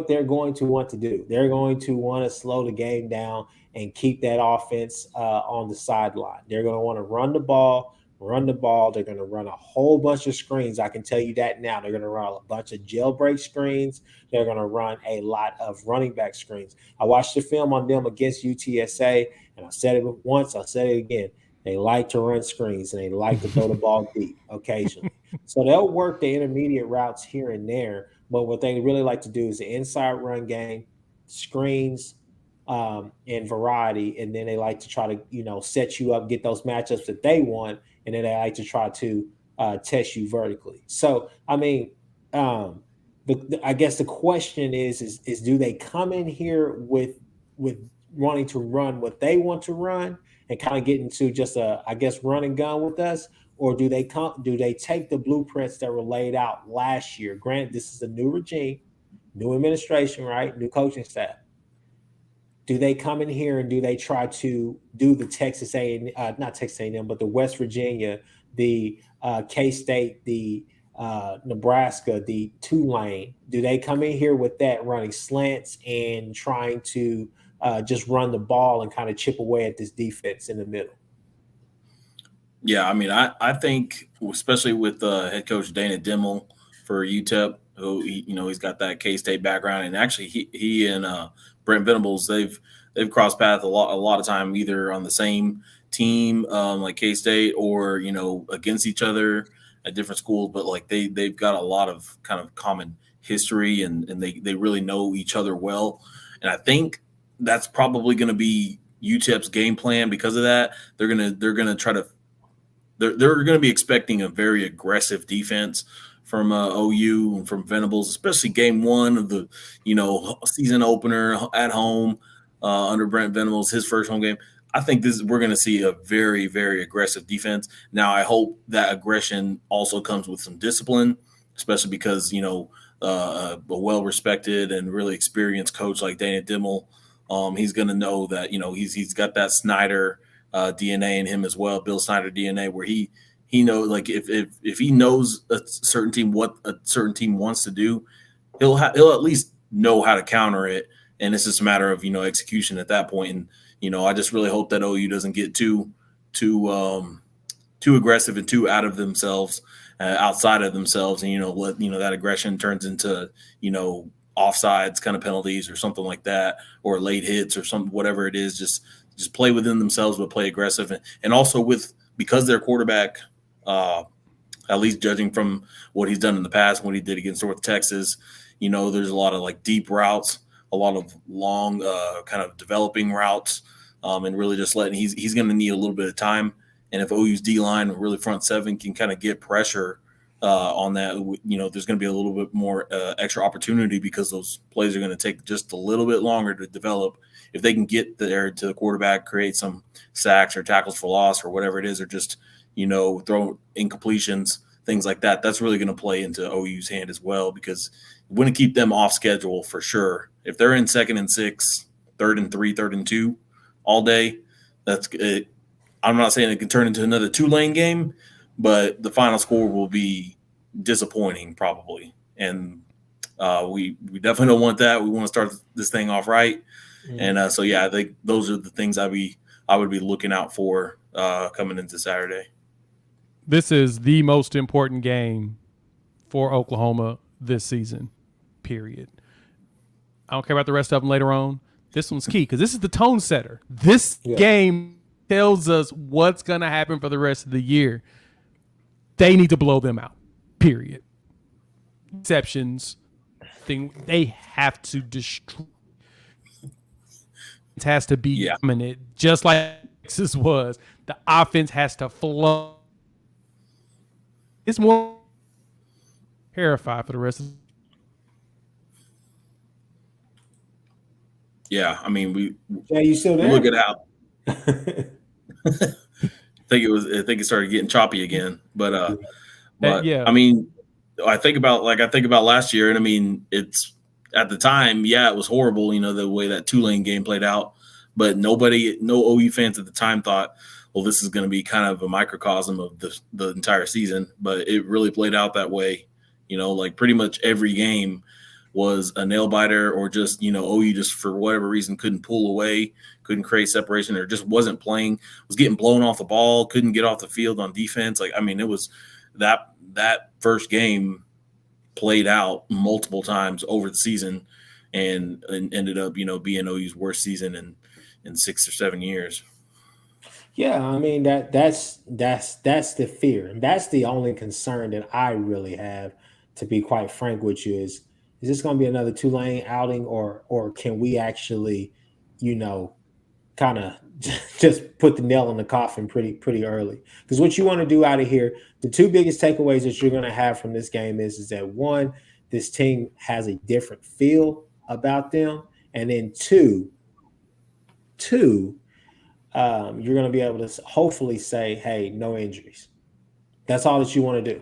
they're going to want to do. They're going to want to slow the game down and keep that offense on the sideline. They're going to want to run the ball. They're going to run a whole bunch of screens. I can tell you that now. They're going to run a bunch of jailbreak screens. They're going to run a lot of running back screens. I watched the film on them against UTSA, and I said it once, I said it again. They like to run screens, and they like to throw the ball deep occasionally. So they'll work the intermediate routes here and there, but what they really like to do is the inside run game, screens, and variety, and then they like to try to, set you up, get those matchups that they want, and then they like to try to test you vertically. So, I mean, I guess the question is do they come in here with wanting to run what they want to run and kind of get into just run and gun with us, or do they take the blueprints that were laid out last year? Granted, this is a new regime, new administration, right? New coaching staff. Do they come in here and do they try to do the not Texas A&M, but the West Virginia, the K-State, the Nebraska, the Tulane? Do they come in here with that, running slants and trying to just run the ball and kind of chip away at this defense in the middle? Yeah, I mean, I think, especially with head coach Dana Dimmel for UTEP, who he's got that K-State background, and actually he and Brent Venables, they've crossed paths a lot of time, either on the same team like K-State, or against each other at different schools. But like they've got a lot of kind of common history, and they really know each other well. And I think that's probably going to be UTEP's game plan. Because of that, they're going to be expecting a very aggressive defense from OU and from Venables, especially game one of the season opener at home under Brent Venables, his first home game. I think we're going to see a very, very aggressive defense. Now, I hope that aggression also comes with some discipline, especially because a well-respected and really experienced coach like Dana Dimmel, he's going to know that he's got that Snyder DNA in him as well, Bill Snyder DNA, where he knows, like, if he knows a certain team, what a certain team wants to do, he'll at least know how to counter it. And it's just a matter of, execution at that point. And, I just really hope that OU doesn't get too aggressive and too out of themselves, outside of themselves. And, that aggression turns into, offsides kind of penalties or something like that, or late hits or something, whatever it is. Just play within themselves, but play aggressive. And also because their quarterback at least judging from what he's done in the past, what he did against North Texas. There's a lot of like deep routes, a lot of long kind of developing routes, and really just he's going to need a little bit of time. And if OU's D-line, really front seven, can kind of get pressure on that, there's going to be a little bit more extra opportunity because those plays are going to take just a little bit longer to develop. If they can get there to the quarterback, create some sacks or tackles for loss or whatever it is, or just, throw incompletions, things like that, that's really going to play into OU's hand as well, because you want to keep them off schedule for sure. If they're in 2nd and 6, 3rd and 3, 3rd and 2 all day, that's it. I'm not saying it can turn into another Tulane game, but the final score will be disappointing probably. And we definitely don't want that. We want to start this thing off right. Mm-hmm. And so, I think those are the things I would be looking out for coming into Saturday. This is the most important game for Oklahoma this season, period. I don't care about the rest of them later on. This one's key because this is the tone setter. This game tells us what's going to happen for the rest of the year. They need to blow them out, period. Exceptions, they have to destroy. It has to be dominant, just like Texas was. The offense has to flow. It's more terrified for the rest of the I mean, you still there? Look at how I think it started getting choppy again. But I mean, I think about last year, and I mean, it's at the time, it was horrible, the way that Tulane game played out. But no OU fans at the time thought, well, this is going to be kind of a microcosm of the entire season. But it really played out that way. Like pretty much every game was a nail biter, or just, OU just for whatever reason couldn't pull away, couldn't create separation, or just wasn't playing, was getting blown off the ball, couldn't get off the field on defense. Like, I mean, it was that first game played out multiple times over the season and ended up, being OU's worst season in 6 or 7 years. Yeah, I mean that's the fear, and that's the only concern that I really have, to be quite frank with you. Is this going to be another Tulane outing, or can we actually, kind of just put the nail in the coffin pretty early? Because what you want to do out of here, the two biggest takeaways that you're going to have from this game is that one, this team has a different feel about them, and then two, you're going to be able to hopefully say, hey, no injuries. That's all that you want to do.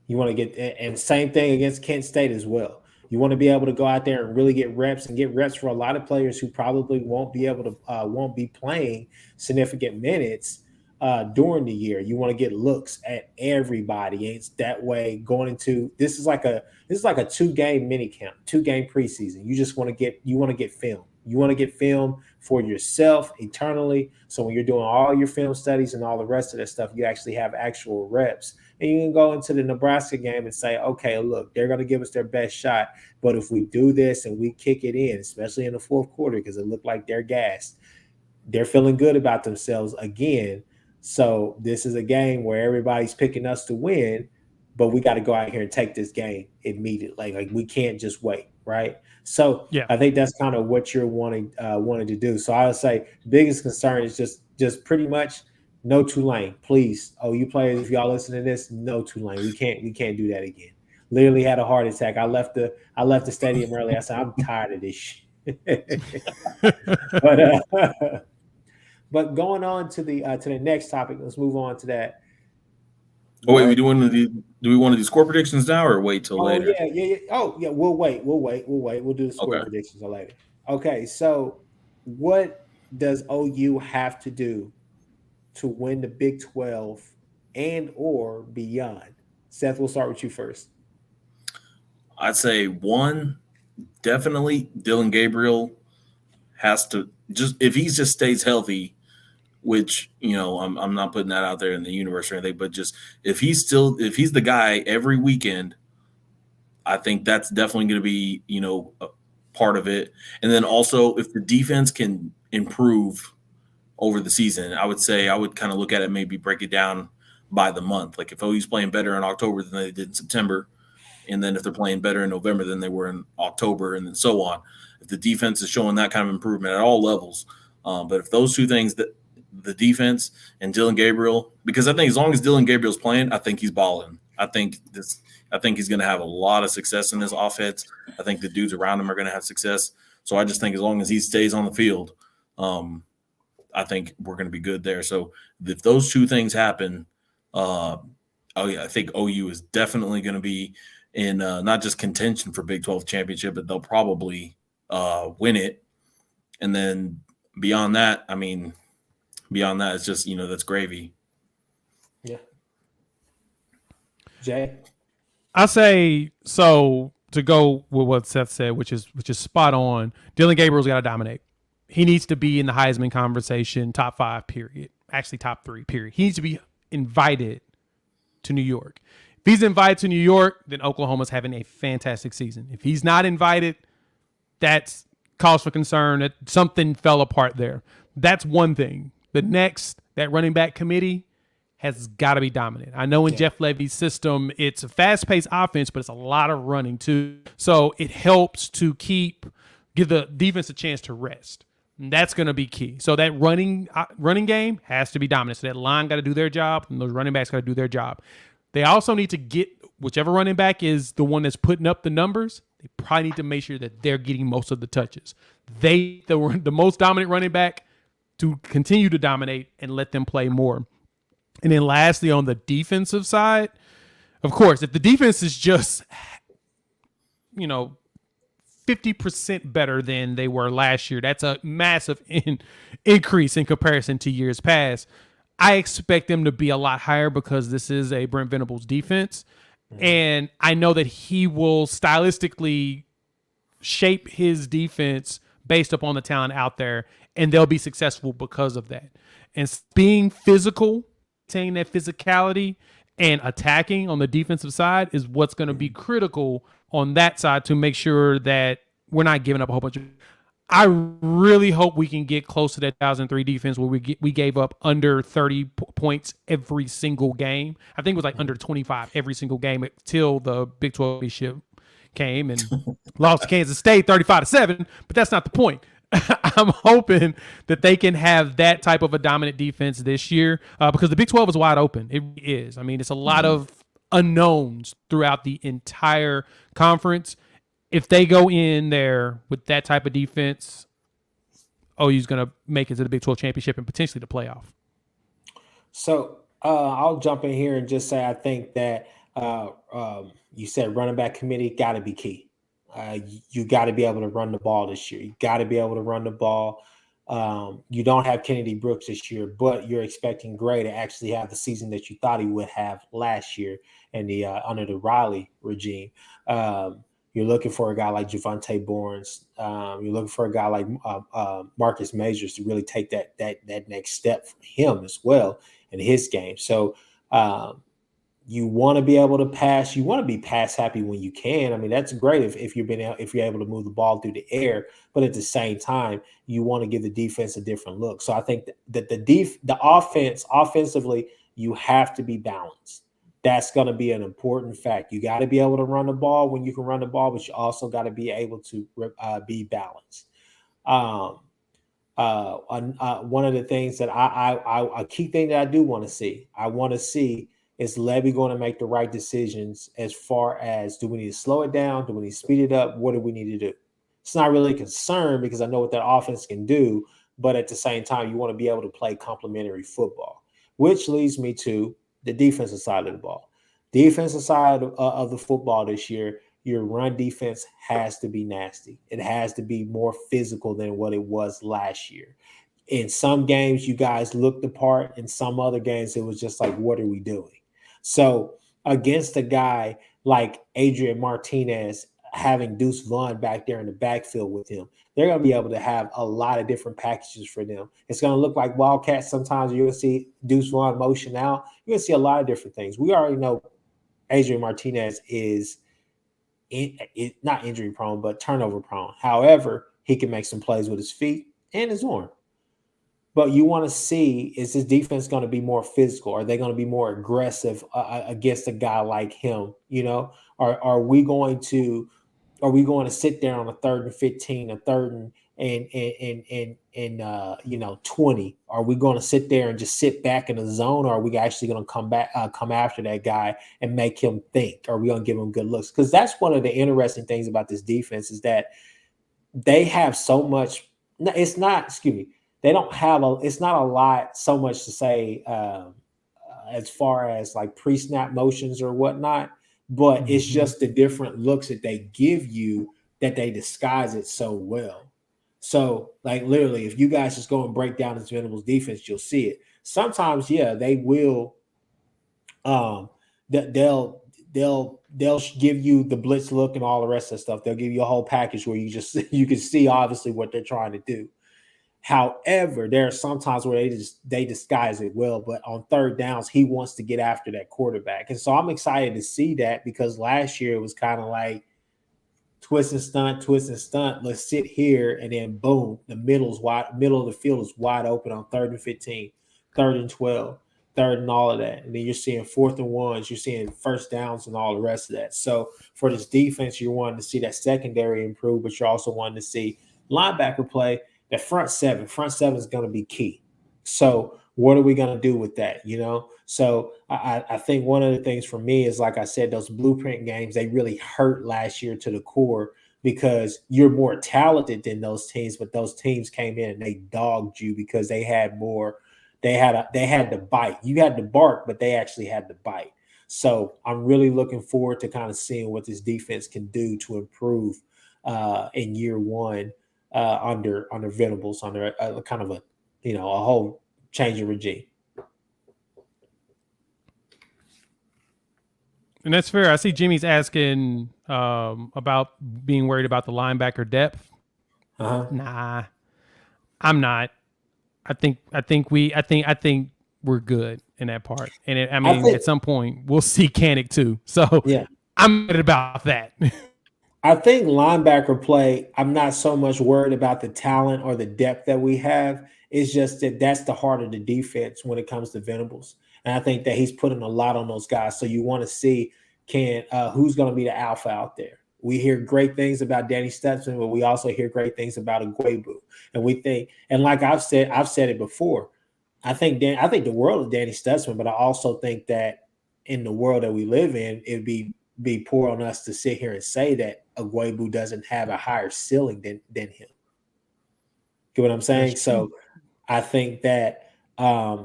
You want to get, and same thing against Kent State as well. You want to be able to go out there and really get reps for a lot of players who probably won't be playing significant minutes during the year. You want to get looks at everybody. It's that way going into this is like a 2-game mini camp, 2-game preseason. You just want to get film. You want to get film for yourself eternally. So when you're doing all your film studies and all the rest of that stuff, you actually have actual reps. And you can go into the Nebraska game and say, okay, look, they're going to give us their best shot. But if we do this and we kick it in, especially in the fourth quarter, because it looked like they're gassed, they're feeling good about themselves again. So this is a game where everybody's picking us to win, but we got to go out here and take this game immediately. Like we can't just wait, right? So I think that's kind of what you're wanting to do. So I would say biggest concern is just pretty much no Tulane, please. OU players, if y'all listen to this, no Tulane. We can't do that again. Literally had a heart attack. I left the stadium early. I said, I'm tired of this shit. But going on to the next topic, let's move on to that. Oh wait, do we want to do score predictions now or wait till later? Yeah. Oh yeah, we'll wait. We'll do the score predictions later. Okay, so what does OU have to do to win the Big 12 and or beyond? Seth, we'll start with you first. I'd say one, definitely Dillon Gabriel has to if he just stays healthy, which, I'm not putting that out there in the universe or anything, but just if he's the guy every weekend, I think that's definitely going to be, a part of it. And then also if the defense can improve over the season, I would say I would kind of look at it, maybe break it down by the month. Like if OU's playing better in October than they did in September, and then if they're playing better in November than they were in October, and then so on. If the defense is showing that kind of improvement at all levels, but if those two things, that the defense and Dillon Gabriel, because I think as long as Dillon Gabriel's playing, I think he's balling. I think he's going to have a lot of success in this offense. I think the dudes around him are going to have success. So I just think as long as he stays on the field, I think we're going to be good there. So if those two things happen, I think OU is definitely going to be in not just contention for Big 12 championship, but they'll probably win it. And then beyond that, it's just, that's gravy. Yeah. Jay? I say, so to go with what Seth said, which is spot on, Dillon Gabriel's got to dominate. He needs to be in the Heisman conversation, top 5, period. Actually, top 3, period. He needs to be invited to New York. If he's invited to New York, then Oklahoma's having a fantastic season. If he's not invited, that's cause for concern that something fell apart there. That's one thing. The next, that running back committee has got to be dominant. I know in Jeff Levy's system, it's a fast-paced offense, but it's a lot of running too. So it helps to give the defense a chance to rest. And that's going to be key. So that running game has to be dominant. So that line got to do their job, and those running backs got to do their job. They also need to get whichever running back is the one that's putting up the numbers. They probably need to make sure that they're getting most of the touches. The most dominant running back to continue to dominate and let them play more. And then lastly, on the defensive side, of course, if the defense is just, 50% better than they were last year, that's a massive increase in comparison to years past. I expect them to be a lot higher because this is a Brent Venables defense. Mm-hmm. And I know that he will stylistically shape his defense based upon the talent out there, and they'll be successful because of that. And being physical, taking that physicality and attacking on the defensive side is what's going to be critical on that side to make sure that we're not giving up a whole bunch of. I really hope we can get close to that 2003 defense where we gave up under 30 points every single game. I think it was like under 25 every single game until the Big 12 championship came and lost to Kansas State 35-7, but that's not the point. I'm hoping that they can have that type of a dominant defense this year because the Big 12 is wide open. It is. I mean, it's a lot of unknowns throughout the entire conference. If they go in there with that type of defense, OU's going to make it to the Big 12 championship and potentially the playoff. So I'll jump in here and just say I think that you said running back committee got to be key. You got to be able to run the ball this year. You got to be able to run the ball. You don't have Kennedy Brooks this year, but you're expecting Gray to actually have the season that you thought he would have last year in the under the Riley regime. You're looking for a guy like Javonte Barnes. You're looking for a guy like Marcus Majors to really take that next step for him as well in his game. So you want to be able to pass. You want to be pass happy when you can. I mean, that's great if you're able to move the ball through the air. But at the same time, you want to give the defense a different look. So I think that the offensively, you have to be balanced. That's going to be an important fact. You got to be able to run the ball when you can run the ball, but you also got to be able to be balanced. One of the things that a key thing that I do want to see, is Levy going to make the right decisions as far as do we need to slow it down? Do we need to speed it up? What do we need to do? It's not really a concern because I know what that offense can do, but at the same time, you want to be able to play complementary football, which leads me to the defensive side of the ball. Defensive side of the football this year, your run defense has to be nasty. It has to be more physical than what it was last year. In some games, you guys looked the part. In some other games, it was just like, what are we doing? So against a guy like Adrian Martinez, having Deuce Vaughn back there in the backfield with him, they're going to be able to have a lot of different packages for them. It's going to look like Wildcats. Sometimes you're going to see Deuce Vaughn motion out. You're going to see a lot of different things. We already know Adrian Martinez is not injury prone, but turnover prone. However, he can make some plays with his feet and his arm. But you want to see, is this defense going to be more physical? Are they going to be more aggressive against a guy like him? You know, are we going to sit there on a 3rd and 15, a 3rd and 20? Are we going to sit there and just sit back in the zone, or are we actually going to come after that guy and make him think? Are we going to give him good looks? Because that's one of the interesting things about this defense is that they have so much. It's not, excuse me. They don't have it's not a lot so much to say as far as like pre-snap motions or whatnot, but it's just the different looks that they give you that they disguise it so well. So, like literally, if you guys just go and break down this Venables defense, you'll see it. Sometimes, yeah, they will. They'll give you the blitz look and all the rest of the stuff. They'll give you a whole package where you can see obviously what they're trying to do. However, there are some times where they disguise it well, but on 3rd downs, he wants to get after that quarterback. And so I'm excited to see that, because last year it was kind of like twist and stunt. Let's sit here, and then boom, middle of the field is wide open on 3rd and 15, 3rd and 12, 3rd and all of that. And then you're seeing 4th and 1s, you're seeing 1st downs and all the rest of that. So for this defense, you're wanting to see that secondary improve, but you're also wanting to see linebacker play. The front seven is going to be key. So what are we going to do with that? You know, so I think one of the things for me is, like I said, those blueprint games, they really hurt last year to the core, because you're more talented than those teams, but those teams came in and they dogged you because they had more. They had the bite. You had the bark, but they actually had the bite. So I'm really looking forward to kind of seeing what this defense can do to improve in year one. Under Venables, under a kind of a whole change of regime. And that's fair. I see Jimmy's asking about being worried about the linebacker depth. Nah, I'm not. I think we're good in that part. And at some point we'll see Kanik too. So yeah, I'm worried about that. I think linebacker play, I'm not so much worried about the talent or the depth that we have. It's just that's the heart of the defense when it comes to Venables. And I think that he's putting a lot on those guys. So you want to see who's going to be the alpha out there. We hear great things about Danny Stutsman, but we also hear great things about Ugwoegbu. And we think, and like I've said it before, I think the world of Danny Stutsman, but I also think that in the world that we live in, it'd be poor on us to sit here and say that Ugwoegbu doesn't have a higher ceiling than him. Get what I'm saying? So I think that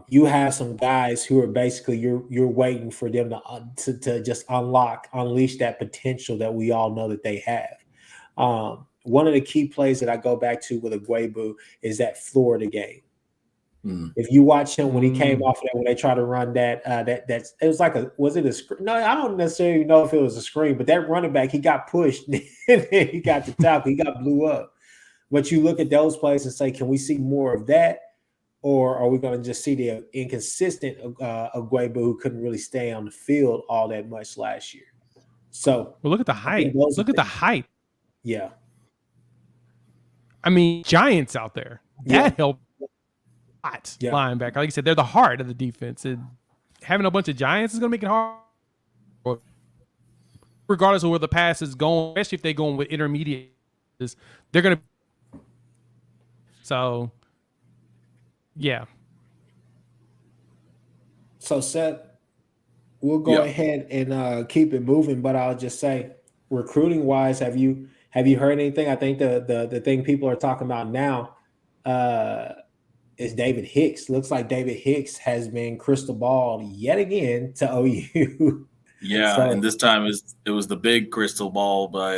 you have some guys who are basically you're waiting for them to just unleash that potential that we all know that they have. One of the key plays that I go back to with Ugwoegbu is that Florida game. If you watch him when he came off of that, when they tried to run that it was like was it a screen? No, I don't necessarily know if it was a screen, but that running back, he got pushed and he got the tackle, he got blew up. But you look at those plays and say, can we see more of that, or are we going to just see the inconsistent Ugwoegbu who couldn't really stay on the field all that much last year? So look at the height. Look at the height. Yeah, I mean, giants out there that helped. Linebacker, like you said, they're the heart of the defense, and having a bunch of giants is going to make it hard, regardless of where the pass is going. Especially if they're going with intermediate, they're going to. So, yeah. So Seth, we'll go ahead and keep it moving, but I'll just say, recruiting wise, have you heard anything? I think the thing people are talking about now. Is David Hicks. Looks like David Hicks has been crystal balled yet again to OU. Yeah, and this time it was the big crystal ball by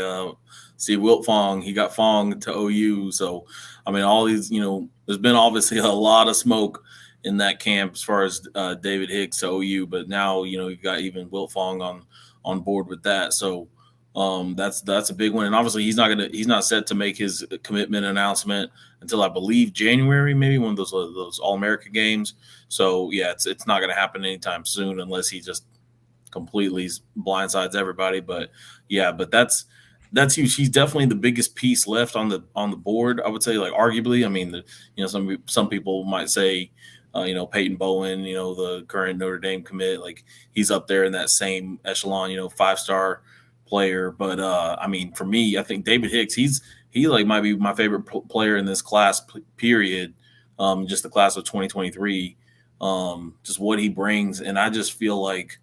Wilt Fong. He got Fong to OU. So, I mean, all these, there's been obviously a lot of smoke in that camp as far as David Hicks to OU, but now, you've got even Wilt Fong on board with that. So, that's a big one, and obviously he's not set to make his commitment announcement until I believe January, maybe one of those All-America games. So yeah, it's not going to happen anytime soon unless he just completely blindsides everybody. But yeah, but that's that's huge. He's definitely the biggest piece left on the board. I would say, like arguably. I mean, some people might say, Peyton Bowen, the current Notre Dame commit, like he's up there in that same echelon, 5-star player. But I mean, for me, I think David Hicks, he like might be my favorite player in this class. Period. Just the class of 2023. Just what he brings, and I just feel like,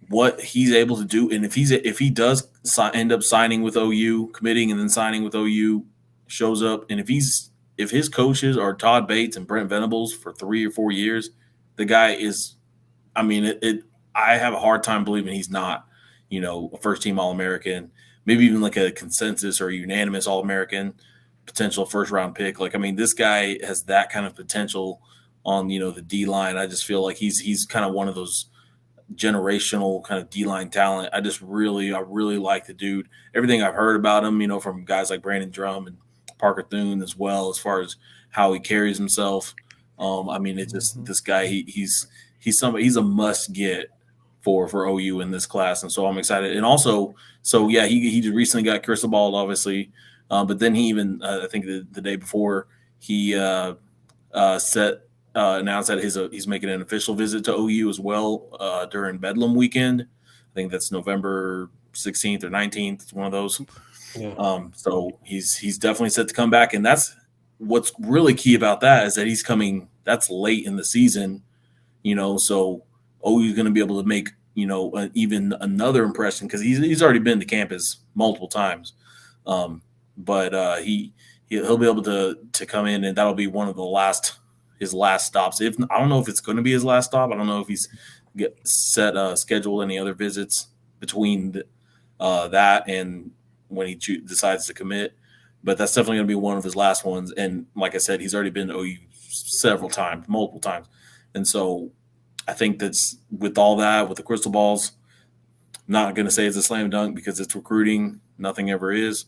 what he's able to do, and if he does end up signing with OU, committing and then signing with OU, shows up, and if his coaches are Todd Bates and Brent Venables for 3 or 4 years, the guy is, I mean, I have a hard time believing he's not, a first team All-American, maybe even like a consensus or unanimous All-American, potential first round pick. Like, I mean, this guy has that kind of potential on, the D line. I just feel like he's kind of one of those generational kind of D-line talent. I really like the dude. Everything I've heard about him, from guys like Brandon Drum and Parker Thune as well, as far as how he carries himself. I mean, it's just this guy. He's a must get for OU in this class, and so I'm excited. And also, he recently got Kchris Ball, obviously, but then he even I think the day before he announced that he's making an official visit to OU as well during Bedlam weekend. I think that's November 16th or 19th, one of those. Yeah. So he's definitely set to come back, and that's what's really key about that is that he's coming. That's late in the season, So OU's going to be able to make even another impression because he's already been to campus multiple times, but he'll be able to come in, and that'll be one of his last stops. I don't know if it's going to be his last stop. I don't know if he's scheduled any other visits between that and when he decides to commit. But that's definitely going to be one of his last ones. And like I said, he's already been to OU multiple times. And so I think that's with all that, with the crystal balls, not going to say it's a slam dunk because it's recruiting. Nothing ever is.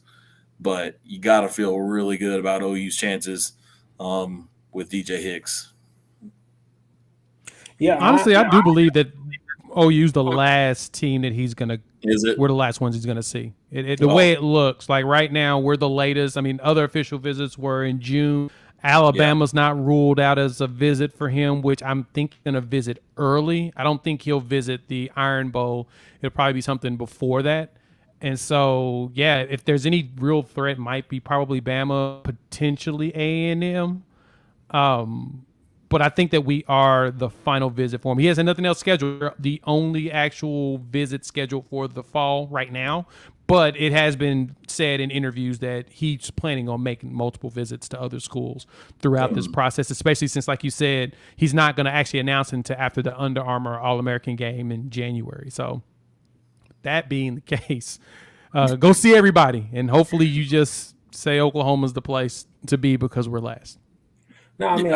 But you got to feel really good about OU's chances with DJ Hicks. Yeah, honestly, I do believe that OU's the last team that he's gonna. Is it? We're the last ones he's gonna see. The way it looks, like right now, we're the latest. I mean, other official visits were in June. Alabama's not ruled out as a visit for him, which I'm thinking gonna visit early. I don't think he'll visit the Iron Bowl. It'll probably be something before that. And so, yeah, if there's any real threat, might be probably Bama, potentially A&M. But I think that we are the final visit for him. He has nothing else scheduled. The only actual visit scheduled for the fall right now. But it has been said in interviews that he's planning on making multiple visits to other schools throughout this process, especially since, like you said, he's not going to actually announce until after the Under Armour All-American game in January. So that being the case, go see everybody. And hopefully you just say Oklahoma's the place to be because we're last. No, I mean,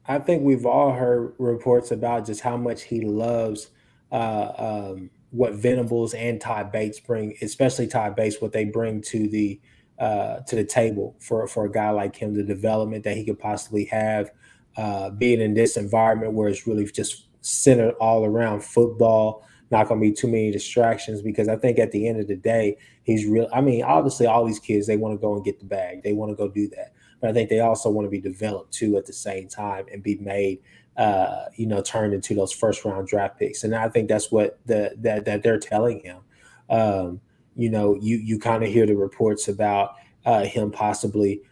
I think we've all heard reports about just how much he loves what Venables and Todd Bates bring, especially Todd Bates, what they bring to the table for a guy like him, the development that he could possibly have, being in this environment where it's really just centered all around football, not going to be too many distractions, because I think at the end of the day, he's real. I mean, obviously all these kids, they want to go and get the bag. They want to go do that. But I think they also want to be developed too at the same time and be made, turned into those first round draft picks. And I think that's what that they're telling him. You kind of hear the reports about him possibly,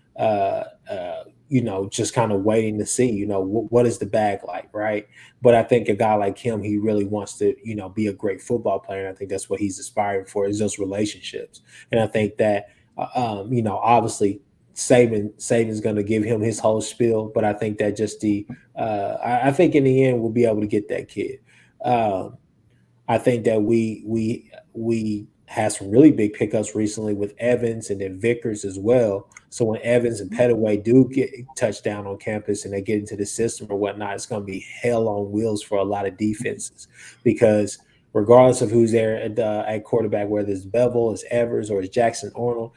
just kind of waiting to see, what is the bag like, right? But I think a guy like him, he really wants to, be a great football player. And I think that's what he's aspiring for, is those relationships. And I think that, obviously, Saban's going to give him his whole spiel, but I think that just I think in the end we'll be able to get that kid. I think that we had some really big pickups recently with Evans and then Vickers as well. So when Evans and Pettaway do get touchdown on campus and they get into the system or whatnot, it's going to be hell on wheels for a lot of defenses, because regardless of who's there at quarterback, whether it's Bevel, it's Evers, or it's Jackson Arnold,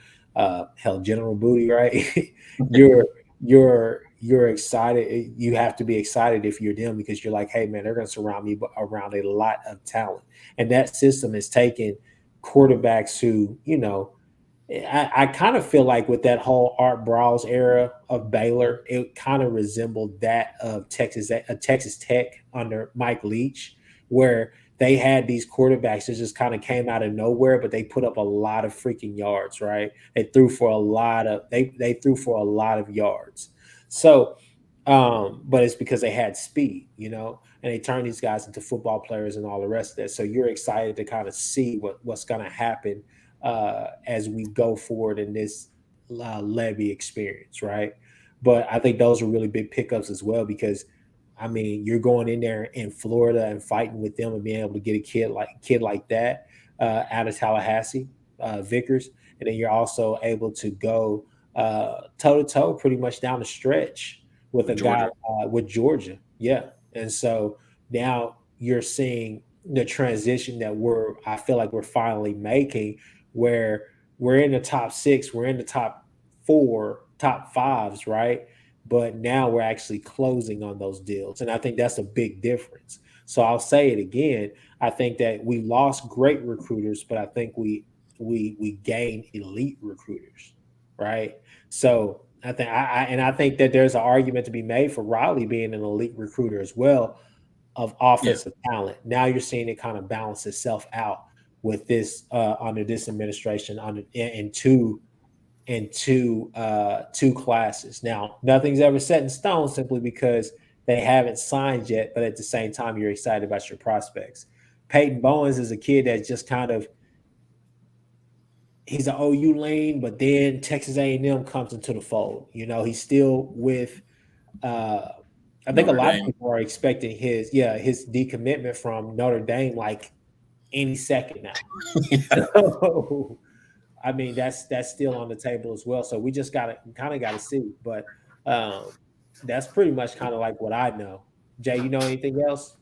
General Booty, right? you're excited. You have to be excited if you're them, because you're like, hey man, they're going to surround me around a lot of talent. And that system has taken quarterbacks who, I kind of feel like with that whole Art Briles era of Baylor, it kind of resembled that of Texas Tech under Mike Leach, where they had these quarterbacks that just kind of came out of nowhere, but they put up a lot of freaking yards, right? They threw for a lot of they threw for a lot of yards. So, but it's because they had speed, and they turned these guys into football players and all the rest of that. So you're excited to kind of see what's going to happen as we go forward in this Levy experience, right? But I think those are really big pickups as well because, I mean, you're going in there in Florida and fighting with them and being able to get a kid like that out of Tallahassee, Vickers, and then you're also able to go toe to toe pretty much down the stretch with a Georgia. guy with Georgia, yeah. And so now you're seeing the transition that I feel like we're finally making, where we're in the top 6, we're in the top 4, top 5s, right? But now we're actually closing on those deals. And I think that's a big difference. So I'll say it again. I think that we lost great recruiters, but I think we gained elite recruiters, right? So I think that there's an argument to be made for Riley being an elite recruiter as well of offensive talent. Now you're seeing it kind of balance itself out with this under this administration in two classes. Now, nothing's ever set in stone simply because they haven't signed yet, but at the same time, you're excited about your prospects. Peyton Bowens is a kid that's just kind of he's an OU lane, but then Texas A&M comes into the fold. He's still with I think Notre a lot Dame. of people are expecting his decommitment from Notre Dame like any second now. Yeah. So, I mean, that's still on the table as well. So we just got to see. But that's pretty much kind of like what I know. Jay, you know anything else?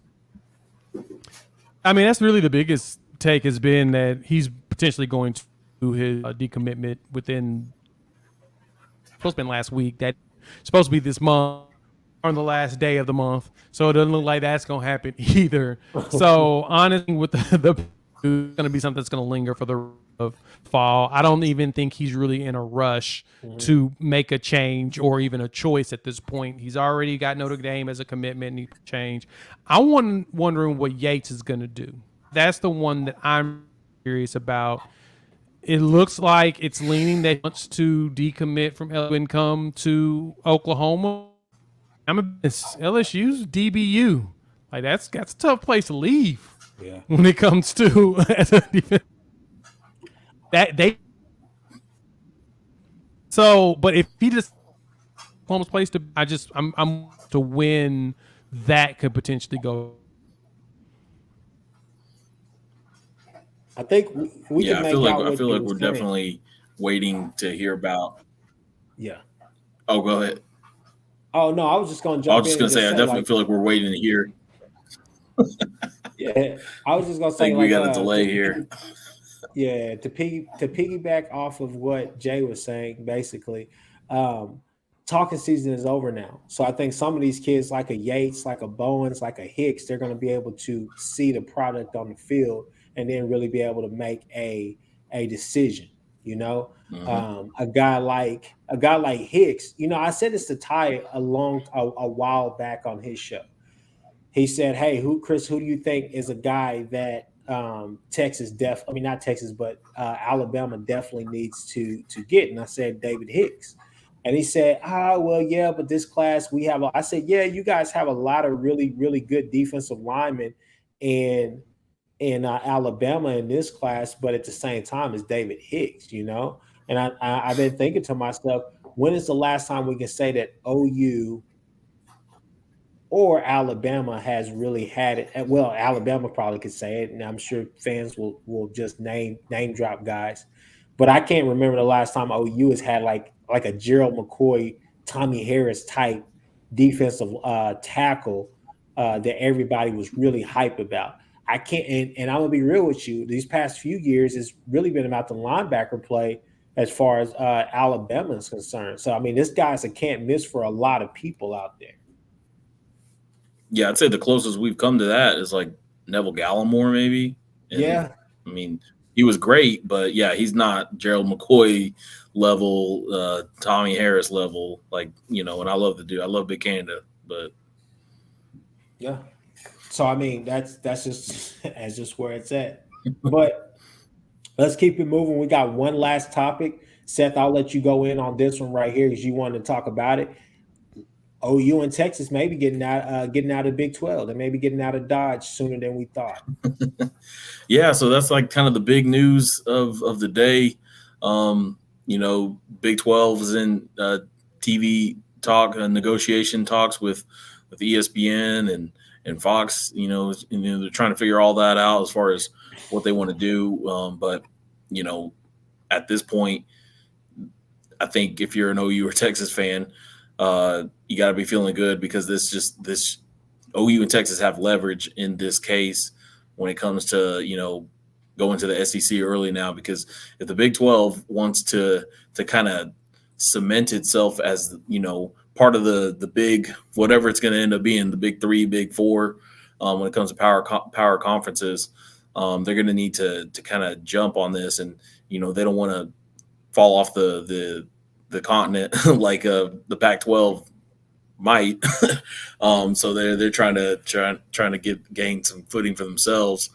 I mean, that's really the biggest take has been that he's potentially going to do his decommitment within. Supposed to be last week. That's supposed to be this month on the last day of the month. So it doesn't look like that's going to happen either. So honestly, with the it's going to be something that's going to linger for the of fall. I don't even think he's really in a rush to make a change or even a choice at this point. He's already got Notre Dame as a commitment and he can change. I'm wondering what Yates is going to do. That's the one that I'm curious about. It looks like it's leaning that he wants to decommit from LSU and come to Oklahoma. LSU's DBU. Like that's a tough place to leave. Yeah. When it comes to as a defense. But if he just Oklahoma's place to, I'm to win. That could potentially go. I think we can make out. I feel like we're definitely waiting to hear about. Yeah. Oh, go ahead. Oh no, I was just going to jump. I was just going to say I definitely feel like we're waiting to hear. Yeah, I was just going to say we got a delay here. Yeah, to piggyback off of what Jay was saying, basically, talking season is over now. So I think some of these kids, like a Yates, like a Bowens, like a Hicks, they're going to be able to see the product on the field and then really be able to make a decision. A guy like Hicks. I said this to Ty a while back on his show. He said, "Hey, Kchris, who do you think is a guy that Alabama definitely needs to get?" And I said, David Hicks. And he said, well, yeah, but this class we have. I said, yeah, you guys have a lot of really, really good defensive linemen in Alabama in this class, but at the same time, it's David Hicks, And I've been thinking to myself, when is the last time we can say that OU or Alabama has really had it? Well, Alabama probably could say it, and I'm sure fans will just name drop guys. But I can't remember the last time OU has had like a Gerald McCoy, Tommy Harris type defensive tackle that everybody was really hype about. I can't, and I'm gonna be real with you. These past few years, it's really been about the linebacker play as far as Alabama is concerned. So I mean, this guy's a can't miss for a lot of people out there. Yeah, I'd say the closest we've come to that is like Neville Gallimore, maybe. Yeah. I mean, he was great, but yeah, he's not Gerald McCoy level, Tommy Harris level. Like, and I love the dude. I love Big Canada, but yeah. So I mean, that's just where it's at. But let's keep it moving. We got one last topic. Seth, I'll let you go in on this one right here because you wanted to talk about it. OU and Texas maybe getting out of Big 12. They may be getting out of Dodge sooner than we thought. Yeah, so that's like kind of the big news of the day. Big 12 is in TV talk, negotiation talks with ESPN and Fox. They're trying to figure all that out as far as what they want to do. But at this point, I think if you're an OU or Texas fan, you got to be feeling good because this OU and Texas have leverage in this case when it comes to going to the SEC early now, because if the Big 12 wants to kind of cement itself as part of the big whatever it's going to end up being, the Big 3, Big 4, when it comes to power conferences, they're going to need to kind of jump on this, and they don't want to fall off the continent like the Pac-12 might. So they're trying to gain some footing for themselves.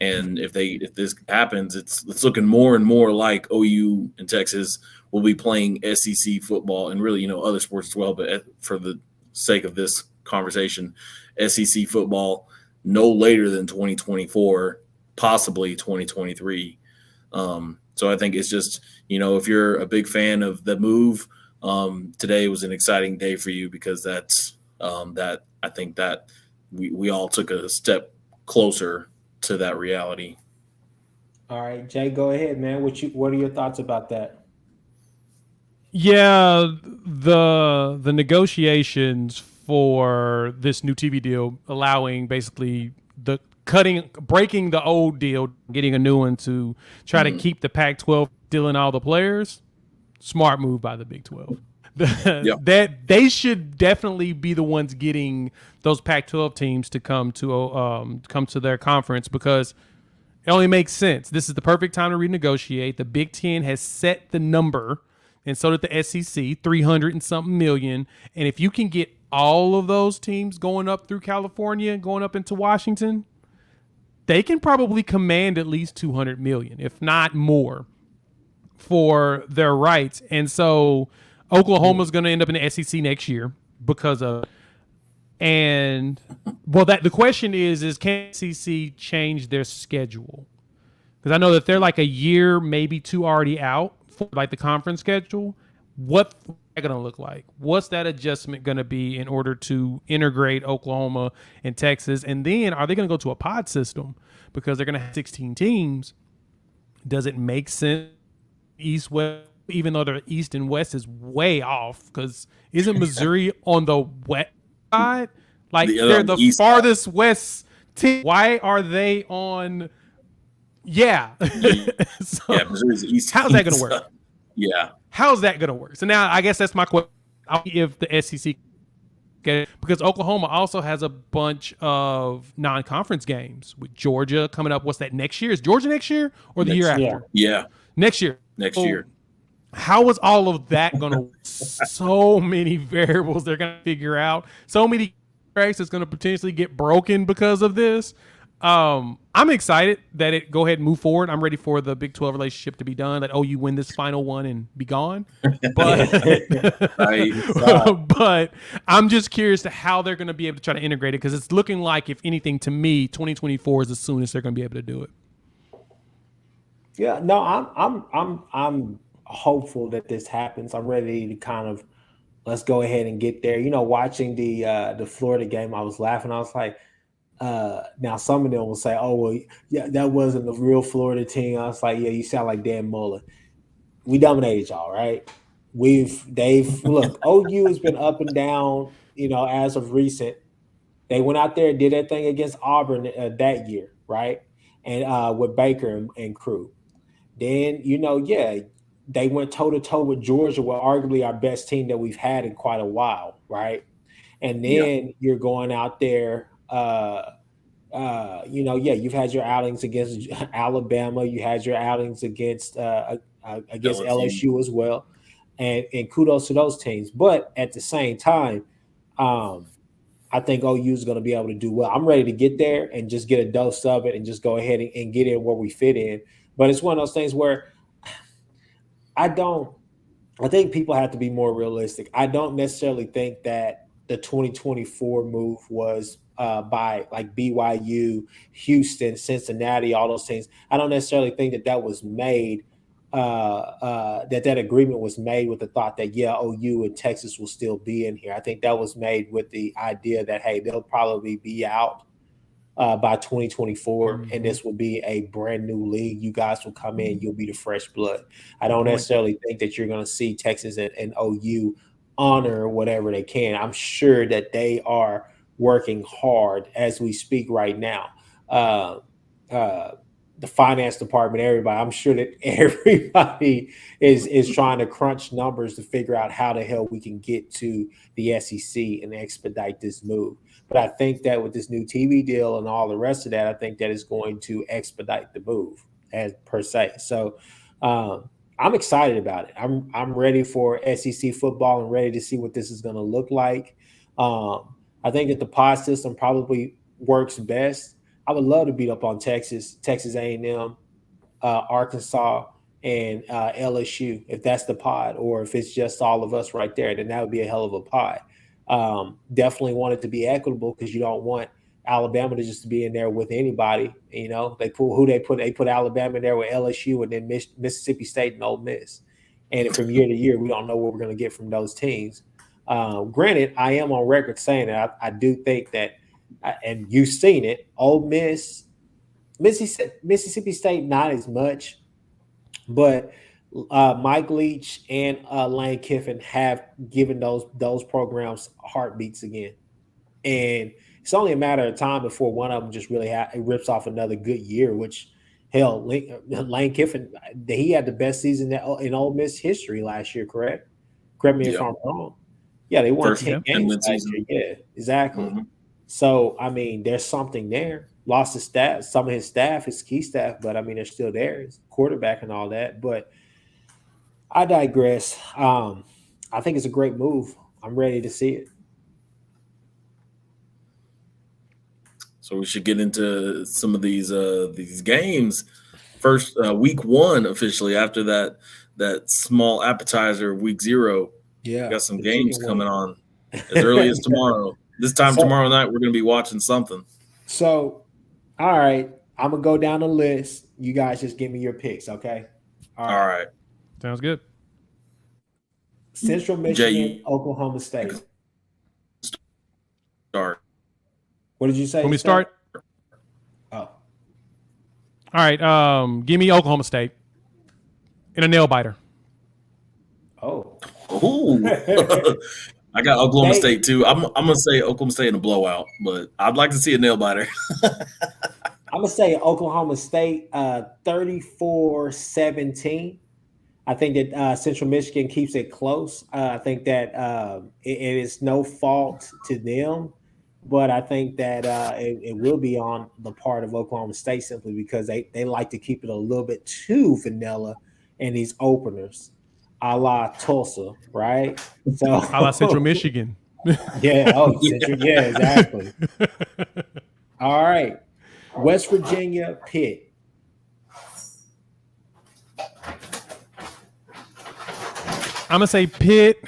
And if this happens, it's looking more and more like OU and Texas will be playing SEC football and really other sports as well. But for the sake of this conversation, SEC football no later than 2024, possibly 2023. So I think it's just if you're a big fan of the move, today was an exciting day for you because that's that I think that we all took a step closer to that reality. All right, Jay, go ahead, man. What are your thoughts about that? Yeah, the negotiations for this new TV deal, allowing basically breaking the old deal, getting a new one to try to keep the Pac-12 stealing all the players. Smart move by the Big 12. That they should definitely be the ones getting those Pac-12 teams to come to their conference, because it only makes sense. This is the perfect time to renegotiate. The Big 10 has set the number, and so did the SEC, 300 and something million. And if you can get all of those teams going up through California and going up into Washington, they can probably command at least 200 million, if not more, for their rights. And so Oklahoma's going to end up in the SEC next year because of, and well, the question is can SEC change their schedule? Because I know that they're like a year, maybe two already out for like the conference schedule. What's that going to look like? What's that adjustment going to be in order to integrate Oklahoma and Texas? And then are they going to go to a pod system because they're going to have 16 teams? Does it make sense? East, West, even though the East and West is way off, because isn't Missouri on the west side? Like they're the farthest west team. Why are they on? Yeah. So, yeah, Missouri's the East. How's that going to work? Yeah. How's that going to work? So now I guess that's my question. If the SEC, because Oklahoma also has a bunch of non-conference games with Georgia coming up. What's that next year? Is Georgia next year or the year after? Yeah. Next year. Next year. How is all of that going to so many variables they're going to figure out, so many cracks that's going to potentially get broken because of this. I'm excited that it go ahead and move forward. I'm ready for the Big 12 relationship to be done, that OU win this final one and be gone. But but I'm just curious to how they're going to be able to try to integrate it, because it's looking like, if anything, to me, 2024 is as soon as they're going to be able to do it. Yeah, no, I'm hopeful that this happens. I'm ready to kind of let's go ahead and get there. Watching the Florida game, I was laughing. I was like, now some of them will say, "Oh, well, yeah, that wasn't the real Florida team." I was like, "Yeah, you sound like Dan Mullen." We dominated y'all, right? Look, OU has been up and down, as of recent. They went out there and did that thing against Auburn that year, right? And with Baker and crew. Then, they went toe-to-toe with Georgia, with arguably our best team that we've had in quite a while, right? And then you're going out there you've had your outings against Alabama, you had your outings against LSU. LSU as well, and kudos to those teams. But at the same time, um, I think OU is going to be able to do well. I'm ready to get there and just get a dose of it and just go ahead and get in where we fit in. But it's one of those things where I don't. I think people have to be more realistic. I don't necessarily think that the 2024 move was by like BYU, Houston, Cincinnati, all those things. I don't necessarily think that that was made, that agreement was made with the thought that, yeah, OU and Texas will still be in here. I think that was made with the idea that, hey, they'll probably be out by 2024, and this will be a brand new league. You guys will come in, you'll be the fresh blood. I don't necessarily think that you're going to see Texas and OU honor whatever they can. I'm sure that they are working hard as we speak right now. The finance department, everybody, I'm sure that everybody is trying to crunch numbers to figure out how the hell we can get to the SEC and expedite this move. But I think that with this new TV deal and all the rest of that, I think that is going to expedite the move as per se. So I'm excited about it. I'm ready for SEC football and ready to see what this is going to look like. I think that the pod system probably works best. I would love to beat up on Texas A&M, Arkansas, and LSU if that's the pod, or if it's just all of us right there, then that would be a hell of a pod. Definitely want it to be equitable because you don't want Alabama to just be in there with anybody. You know, they put Alabama in there with LSU and then Mississippi State and Ole Miss. And from year to year, we don't know what we're going to get from those teams. Granted, I am on record saying that I do think that, and you've seen it, Ole Miss, Mississippi State, not as much, but Mike Leach and Lane Kiffin have given those programs heartbeats again, and it's only a matter of time before one of them just really rips off another good year. Which, hell, Lane Kiffin, he had the best season in Ole Miss history last year. Correct me if I'm wrong. Yeah, they won 10 games last year. Yeah, exactly. Mm-hmm. So I mean, there's something there. Lost his staff, some of his staff, his key staff, but I mean, they're still there. His quarterback and all that, but. I digress. I think it's a great move. I'm ready to see it. So we should get into some of these games. First, week one officially after that small appetizer of week 0. Yeah, we got some games coming on as early as tomorrow. This time tomorrow night, we're going to be watching something. So, all right, I'm gonna go down the list. You guys just give me your picks, okay? All right. Sounds good. Central Michigan, Oklahoma State. Start. What did you say? When we start? Oh. All right. Give me Oklahoma State in a nail biter. Oh. Ooh. I got Oklahoma State too. I'm gonna say Oklahoma State in a blowout, but I'd like to see a nail biter. I'm gonna say Oklahoma State 34-17. I think that Central Michigan keeps it close. I think that it is no fault to them, but I think that it will be on the part of Oklahoma State simply because they like to keep it a little bit too vanilla in these openers, a la Tulsa, right? So a la Central Michigan. Yeah. Oh, Central. Yeah, exactly. All right. West Virginia, Pitt. I'm gonna say Pitt.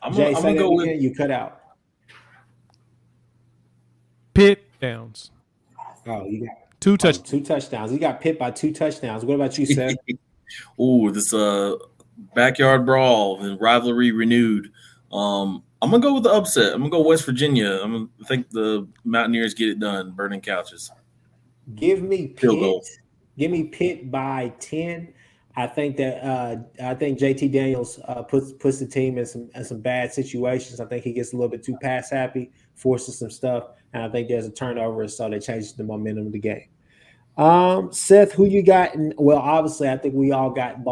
I'm gonna go with you cut out. Pitt downs. Oh, you got two touchdowns. You got Pitt by 2 touchdowns. What about you, Seth? Ooh, this backyard brawl and rivalry renewed. I'm gonna go with the upset. I'm gonna go West Virginia. I think the Mountaineers get it done, burning couches. Give me Pitt. Give me Pitt by 10. I think that JT Daniels puts the team in some bad situations. I think he gets a little bit too pass happy, forces some stuff, and I think there's a turnover, so they change the momentum of the game. Seth, who you got? Well, obviously, I think we all got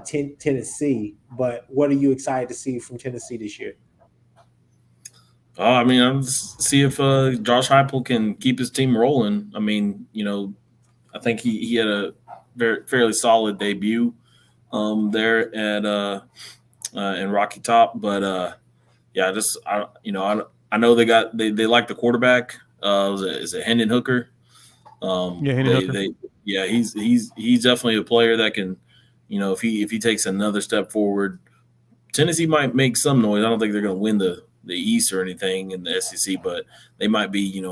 Tennessee, but what are you excited to see from Tennessee this year? I mean, I'm just see if Josh Heupel can keep his team rolling. I mean, I think he had a fairly solid debut there at in Rocky Top, but yeah, I know they like the quarterback. Is it Hendon Hooker? Yeah, Hendon Hooker. Yeah, he's definitely a player that can, if he takes another step forward, Tennessee might make some noise. I don't think they're going to win the East or anything in the SEC, but they might be,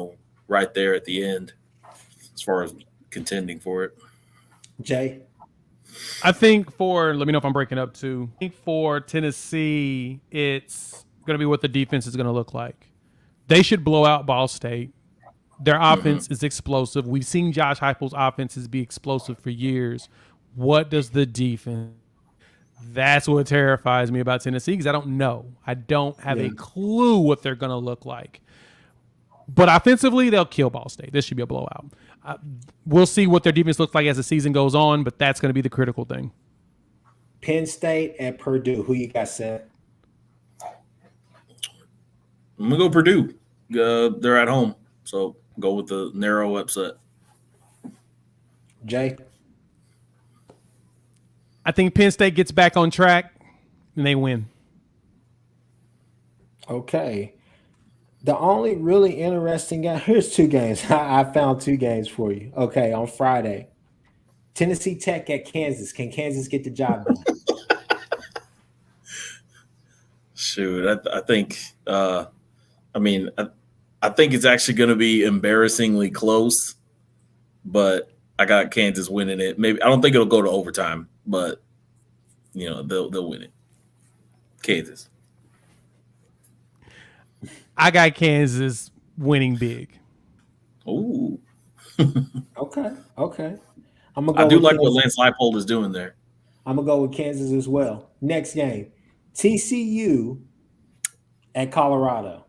right there at the end as far as contending for it. Jay? I think let me know if I'm breaking up too. I think for Tennessee, it's going to be what the defense is going to look like. They should blow out Ball State. Their offense is explosive. We've seen Josh Heupel's offenses be explosive for years. What does the defense? That's what terrifies me about Tennessee because I don't know. I don't have a clue what they're going to look like. But offensively, they'll kill Ball State. This should be a blowout. We'll see what their defense looks like as the season goes on, but that's going to be the critical thing. Penn State at Purdue. Who you got, Seth? I'm going to go Purdue. They're at home, so go with the narrow upset. Jay? I think Penn State gets back on track and they win. Okay. The only really interesting game, here's two games. I found two games for you. Okay, on Friday. Tennessee Tech at Kansas. Can Kansas get the job done? Shoot, I think I think it's actually going to be embarrassingly close, but I got Kansas winning it. Maybe I don't think it'll go to overtime, but they'll win it. Kansas. I got Kansas winning big. Ooh. Okay. I do like what Lance Leipold is doing there. I'm gonna go with Kansas as well. Next game, TCU at Colorado.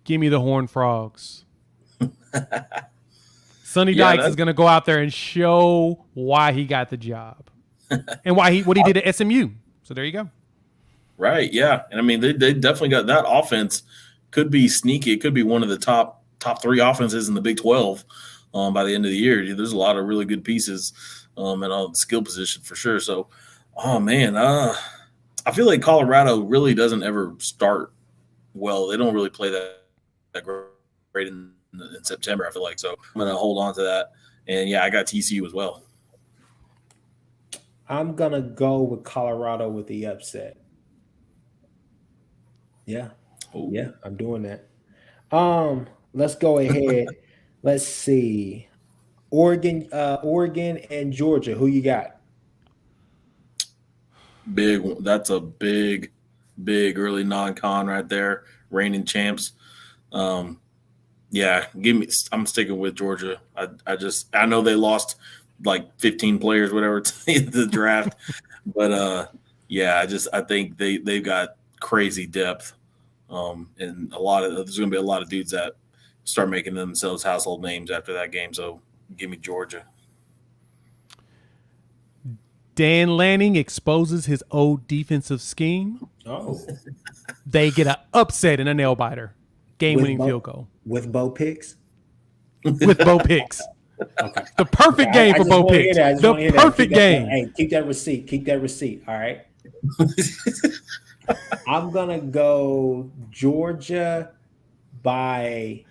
Give me the Horned Frogs. Sonny Dykes is going to go out there and show why he got the job and what he did at SMU. So there you go. Right. Yeah. And I mean, they definitely got that offense. Could be sneaky. It could be one of the top three offenses in the Big 12 by the end of the year. There's a lot of really good pieces at all the skill position for sure. So, oh man, I feel like Colorado really doesn't ever start well. They don't really play that great in September, I feel like. So I'm going to hold on to that. And yeah, I got TCU as well. I'm going to go with Colorado with the upset. Yeah. Ooh. Yeah, I'm doing that. Let's go ahead. Let's see. Oregon and Georgia. Who you got? Big. That's a big early non-con right there. Reigning champs. Yeah, I'm sticking with Georgia. I know they lost like 15 players, whatever, to the draft, but yeah, I think they've got crazy depth. And there's going to be a lot of dudes that start making themselves household names after that game. So give me Georgia. Dan Lanning exposes his old defensive scheme. Oh, they get an upset and a nail biter. Game-winning field goal. With Bo Picks? With Bo Picks. Okay. The perfect game for Bo Picks. The perfect game. Hey, keep that receipt. Keep that receipt. All right. I'm going to go Georgia by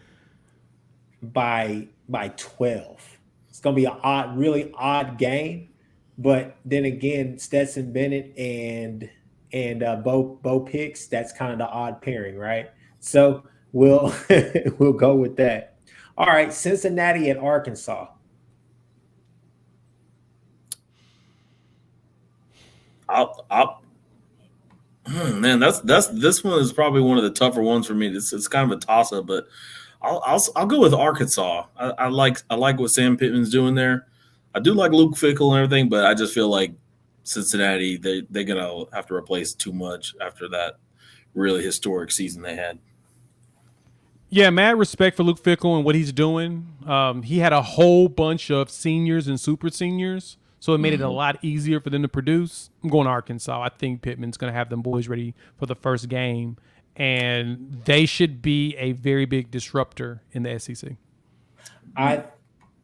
12. It's going to be a really odd game. But then again, Stetson Bennett and Bo Picks, that's kind of the odd pairing, right? So we'll go with that. All right, Cincinnati at Arkansas. Man, this one is probably one of the tougher ones for me. It's kind of a toss up, but I'll go with Arkansas. I like what Sam Pittman's doing there. I do like Luke Fickell and everything, but I just feel like Cincinnati they're gonna have to replace too much after that really historic season they had. Yeah, mad respect for Luke Fickell and what he's doing. He had a whole bunch of seniors and super seniors, So it made it a lot easier for them to produce. I'm going to Arkansas. I think Pittman's going to have them boys ready for the first game, and they should be a very big disruptor in the SEC.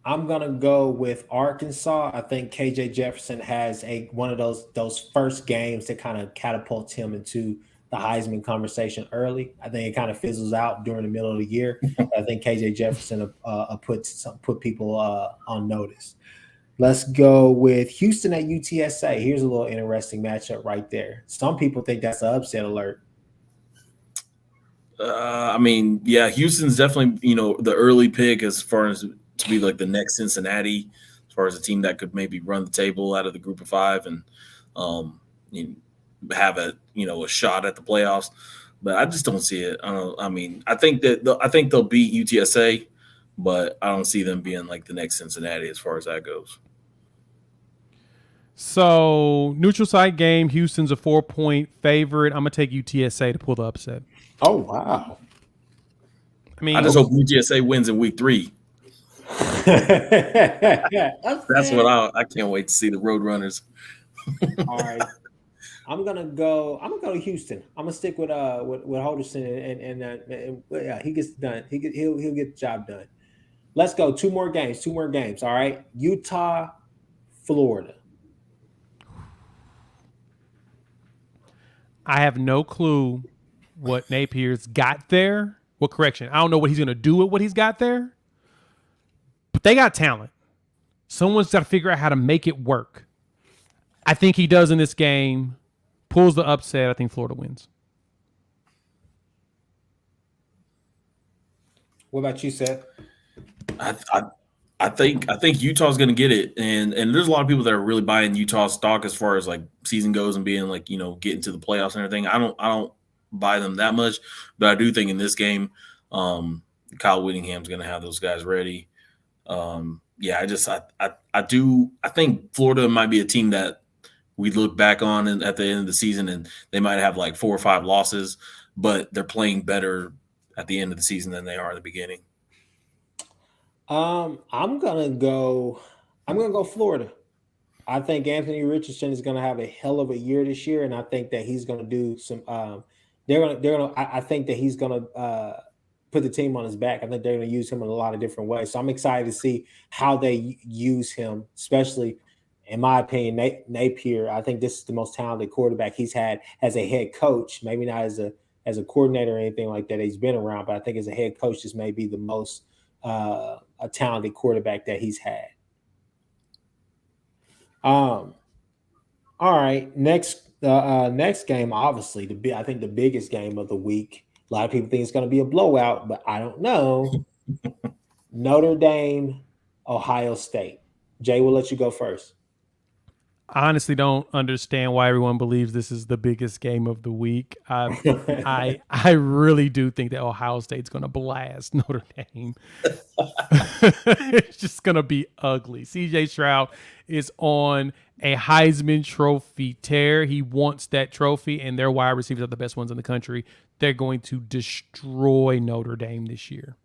I'm gonna go with Arkansas. I think KJ Jefferson has one of those first games that kind of catapults him into the Heisman conversation early. I think it kind of fizzles out during the middle of the year. I think KJ Jefferson put people on notice. Let's go with Houston at UTSA. Here's a little interesting matchup right there. Some people think that's an upset alert. I mean, yeah, Houston's definitely, the early pick as far as to be like the next Cincinnati, as far as a team that could maybe run the table out of the group of five and have a shot at the playoffs. But I just don't see it. I think they'll beat UTSA, but I don't see them being like the next Cincinnati as far as that goes. So neutral site game, Houston's a 4-point favorite. I'm gonna take UTSA to pull the upset. Oh wow! I just hope UTSA wins in week 3. That's what I can't wait to see the Roadrunners. All right, I'm gonna go to Houston. I'm gonna stick with Holderson and he gets done. He'll get the job done. Let's go. Two more games. All right, Utah, Florida. I have no clue what Napier's got there. Well, correction, I don't know what he's gonna do with what he's got there. But they got talent. Someone's got to figure out how to make it work. I think he does in this game. Pulls the upset. I think Florida wins. What about you, Seth? I think Utah's going to get it, and there's a lot of people that are really buying Utah stock as far as like season goes and being like getting to the playoffs and everything. I don't buy them that much, but I do think in this game, Kyle Whittingham's going to have those guys ready. I think Florida might be a team that we look back on at the end of the season, and they might have like 4 or 5 losses, but they're playing better at the end of the season than they are at the beginning. I'm gonna go Florida. I think Anthony Richardson is gonna have a hell of a year this year, and I think that he's gonna do some. I think that he's gonna put the team on his back. I think they're gonna use him in a lot of different ways. So I'm excited to see how they use him, especially in my opinion, Napier. I think this is the most talented quarterback he's had as a head coach. Maybe not as a coordinator or anything like that he's been around, but I think as a head coach, this may be the most a talented quarterback that he's had. All right, next game, obviously I think the biggest game of the week. A lot of people think it's going to be a blowout, but I don't know. Notre Dame, Ohio State. Jay, we'll let you go first. I honestly don't understand why everyone believes this is the biggest game of the week. I really do think that Ohio State's going to blast Notre Dame. It's just going to be ugly. CJ Stroud is on a Heisman Trophy tear. He wants that trophy, and their wide receivers are the best ones in the country. They're going to destroy Notre Dame this year.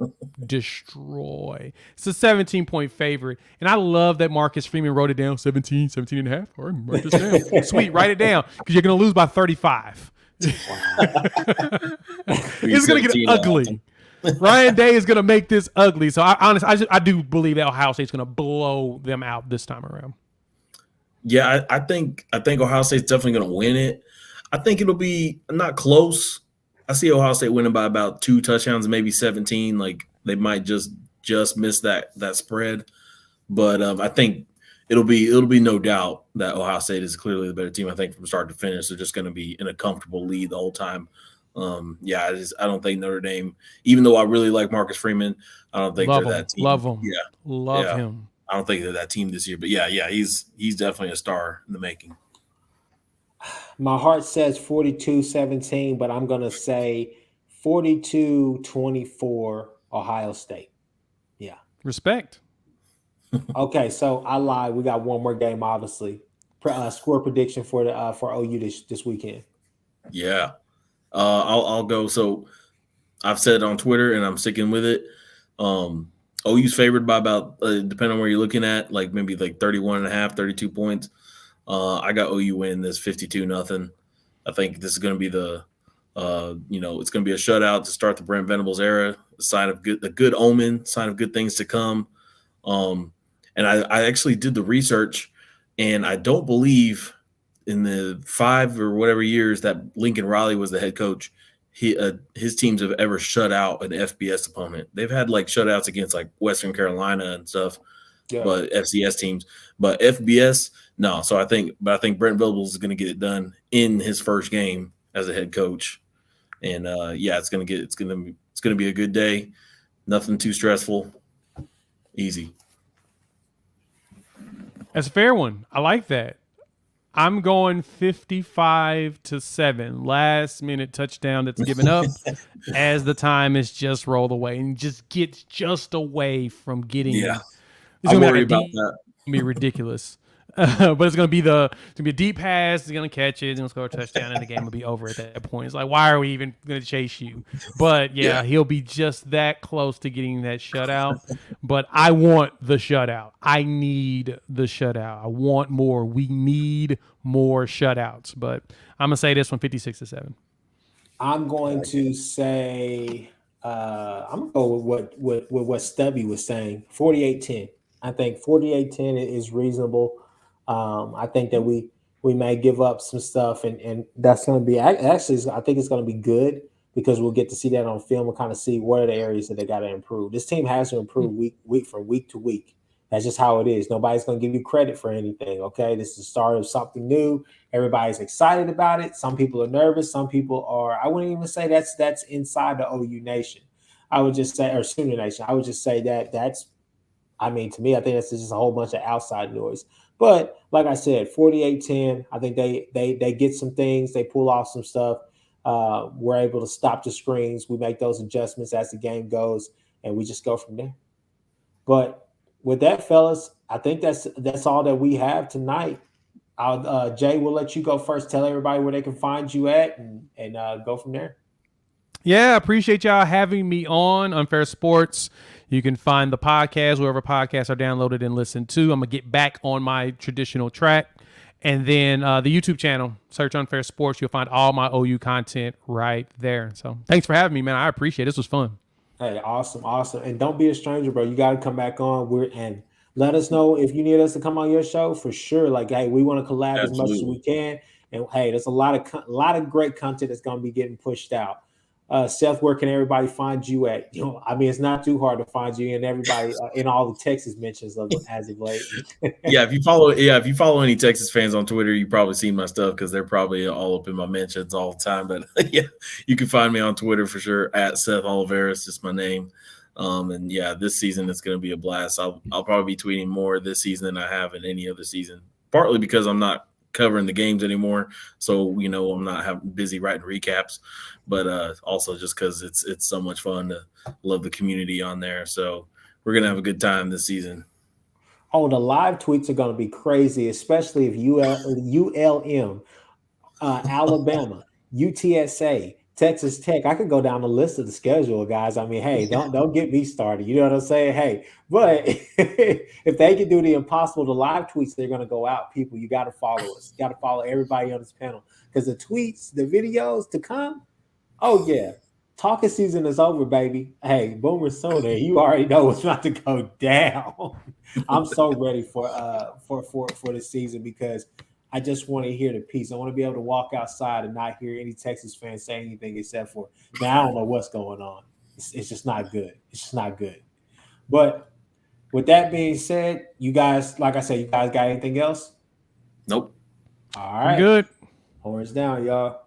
Destroy. It's a 17-point favorite. And I love that Marcus Freeman wrote it down, 17 and a half. All right, write this down. Sweet, write it down because you're going to lose by 35. Wow. It's going to get ugly. Ryan Day is going to make this ugly. So I do believe that Ohio State's going to blow them out this time around. Yeah, I think Ohio State's definitely going to win it. I think it'll be not close. I see Ohio State winning by about 2 touchdowns, maybe 17. Like they might just miss that spread, but I think it'll be no doubt that Ohio State is clearly the better team. I think from start to finish, they're just going to be in a comfortable lead the whole time. I don't think Notre Dame, even though I really like Marcus Freeman, I don't think they're that team. Love him. Yeah, love him. I don't think they're that team this year. But he's definitely a star in the making. My heart says 42-17, but I'm going to say 42-24 Ohio State. Yeah. Respect. Okay, so I lied. We got one more game, obviously. Score prediction for OU this weekend. Yeah. I'll go. So I've said it on Twitter, and I'm sticking with it. OU's favored by about, depending on where you're looking at, like maybe like 31.5, 32 points. I got OU winning this 52-0. I think this is going to be it's going to be a shutout to start the Brent Venables era, a sign of a good omen, sign of good things to come. And I actually did the research, and I don't believe in the 5 or whatever years that Lincoln Riley was the head coach, his teams have ever shut out an FBS opponent. They've had like shutouts against like Western Carolina and stuff, but FCS teams, but FBS no. So I think Brent Venables is going to get it done in his first game as a head coach, and it's going to be a good day. Nothing too stressful, easy. That's a fair one. I like that. I'm going 55-7. Last minute touchdown that's given up as the time is just rolled away and just gets just away from getting. Yeah, it's I gonna worry be about that. It's gonna be ridiculous. But it's gonna be a deep pass. It's gonna catch it. It's gonna score a touchdown, and the game will be over at that point. It's like, why are we even gonna chase you? But yeah, he'll be just that close to getting that shutout. But I want the shutout. I need the shutout. I want more. We need more shutouts. But I'm gonna say this one 56-7. I'm going to say I'm gonna go with what Stubby was saying. 48-10. I think 48-10 is reasonable. I think that we may give up some stuff, and that's going to be actually. I think it's going to be good because we'll get to see that on film and kind of see what are the areas that they got to improve. This team has to improve week from week to week. That's just how it is. Nobody's going to give you credit for anything. Okay, this is the start of something new. Everybody's excited about it. Some people are nervous. Some people are. I wouldn't even say that's inside the OU Nation. I would just say, or Sooner Nation. I would just say that's. I mean, to me, I think that's just a whole bunch of outside noise. But like I said, 48-10, I think they get some things. They pull off some stuff. We're able to stop the screens. We make those adjustments as the game goes, and we just go from there. But with that, fellas, I think that's all that we have tonight. Jay, we'll let you go first. Tell everybody where they can find you at and go from there. Yeah, I appreciate y'all having me on Unfair Sports. You can find the podcast wherever podcasts are downloaded and listened to. I'm going to get back on my traditional track. And then the YouTube channel, search Unfair Sports. You'll find all my OU content right there. So thanks for having me, man. I appreciate it. This was fun. Hey, awesome. And don't be a stranger, bro. You got to come back on. And let us know if you need us to come on your show for sure. Like, hey, we want to collab as much as we can. And hey, there's a lot of great content that's going to be getting pushed out. Seth, where can everybody find you at? It's not too hard to find you and everybody in all the Texas mentions as of late. If you follow any Texas fans on Twitter, you probably seen my stuff because they're probably all up in my mentions all the time. But yeah, you can find me on Twitter for sure at Seth Oliveras, just my name. And yeah, this season it's going to be a blast. I'll probably be tweeting more this season than I have in any other season, partly because I'm not covering the games anymore, so I'm not busy writing recaps, but also just because it's so much fun to love the community on there. So we're gonna have a good time this season. Oh, the live tweets are gonna be crazy, especially if ULM, Alabama, UTSA, Texas Tech. I could go down the list of the schedule, guys. I mean, hey, don't get me started. You know what I'm saying? Hey, but if they can do the impossible, the live tweets, they're going to go out. People, you got to follow us. You got to follow everybody on this panel because the tweets, the videos to come. Oh yeah, talking season is over, baby. Hey, Boomer Sooner, you already know what's about to go down. I'm so ready for the season because I just want to hear the piece. I want to be able to walk outside and not hear any Texas fans say anything except for, man, I don't know what's going on. It's just not good. It's just not good. But with that being said, you guys, like I said, you guys got anything else? Nope. All right. Good. Horns down, y'all.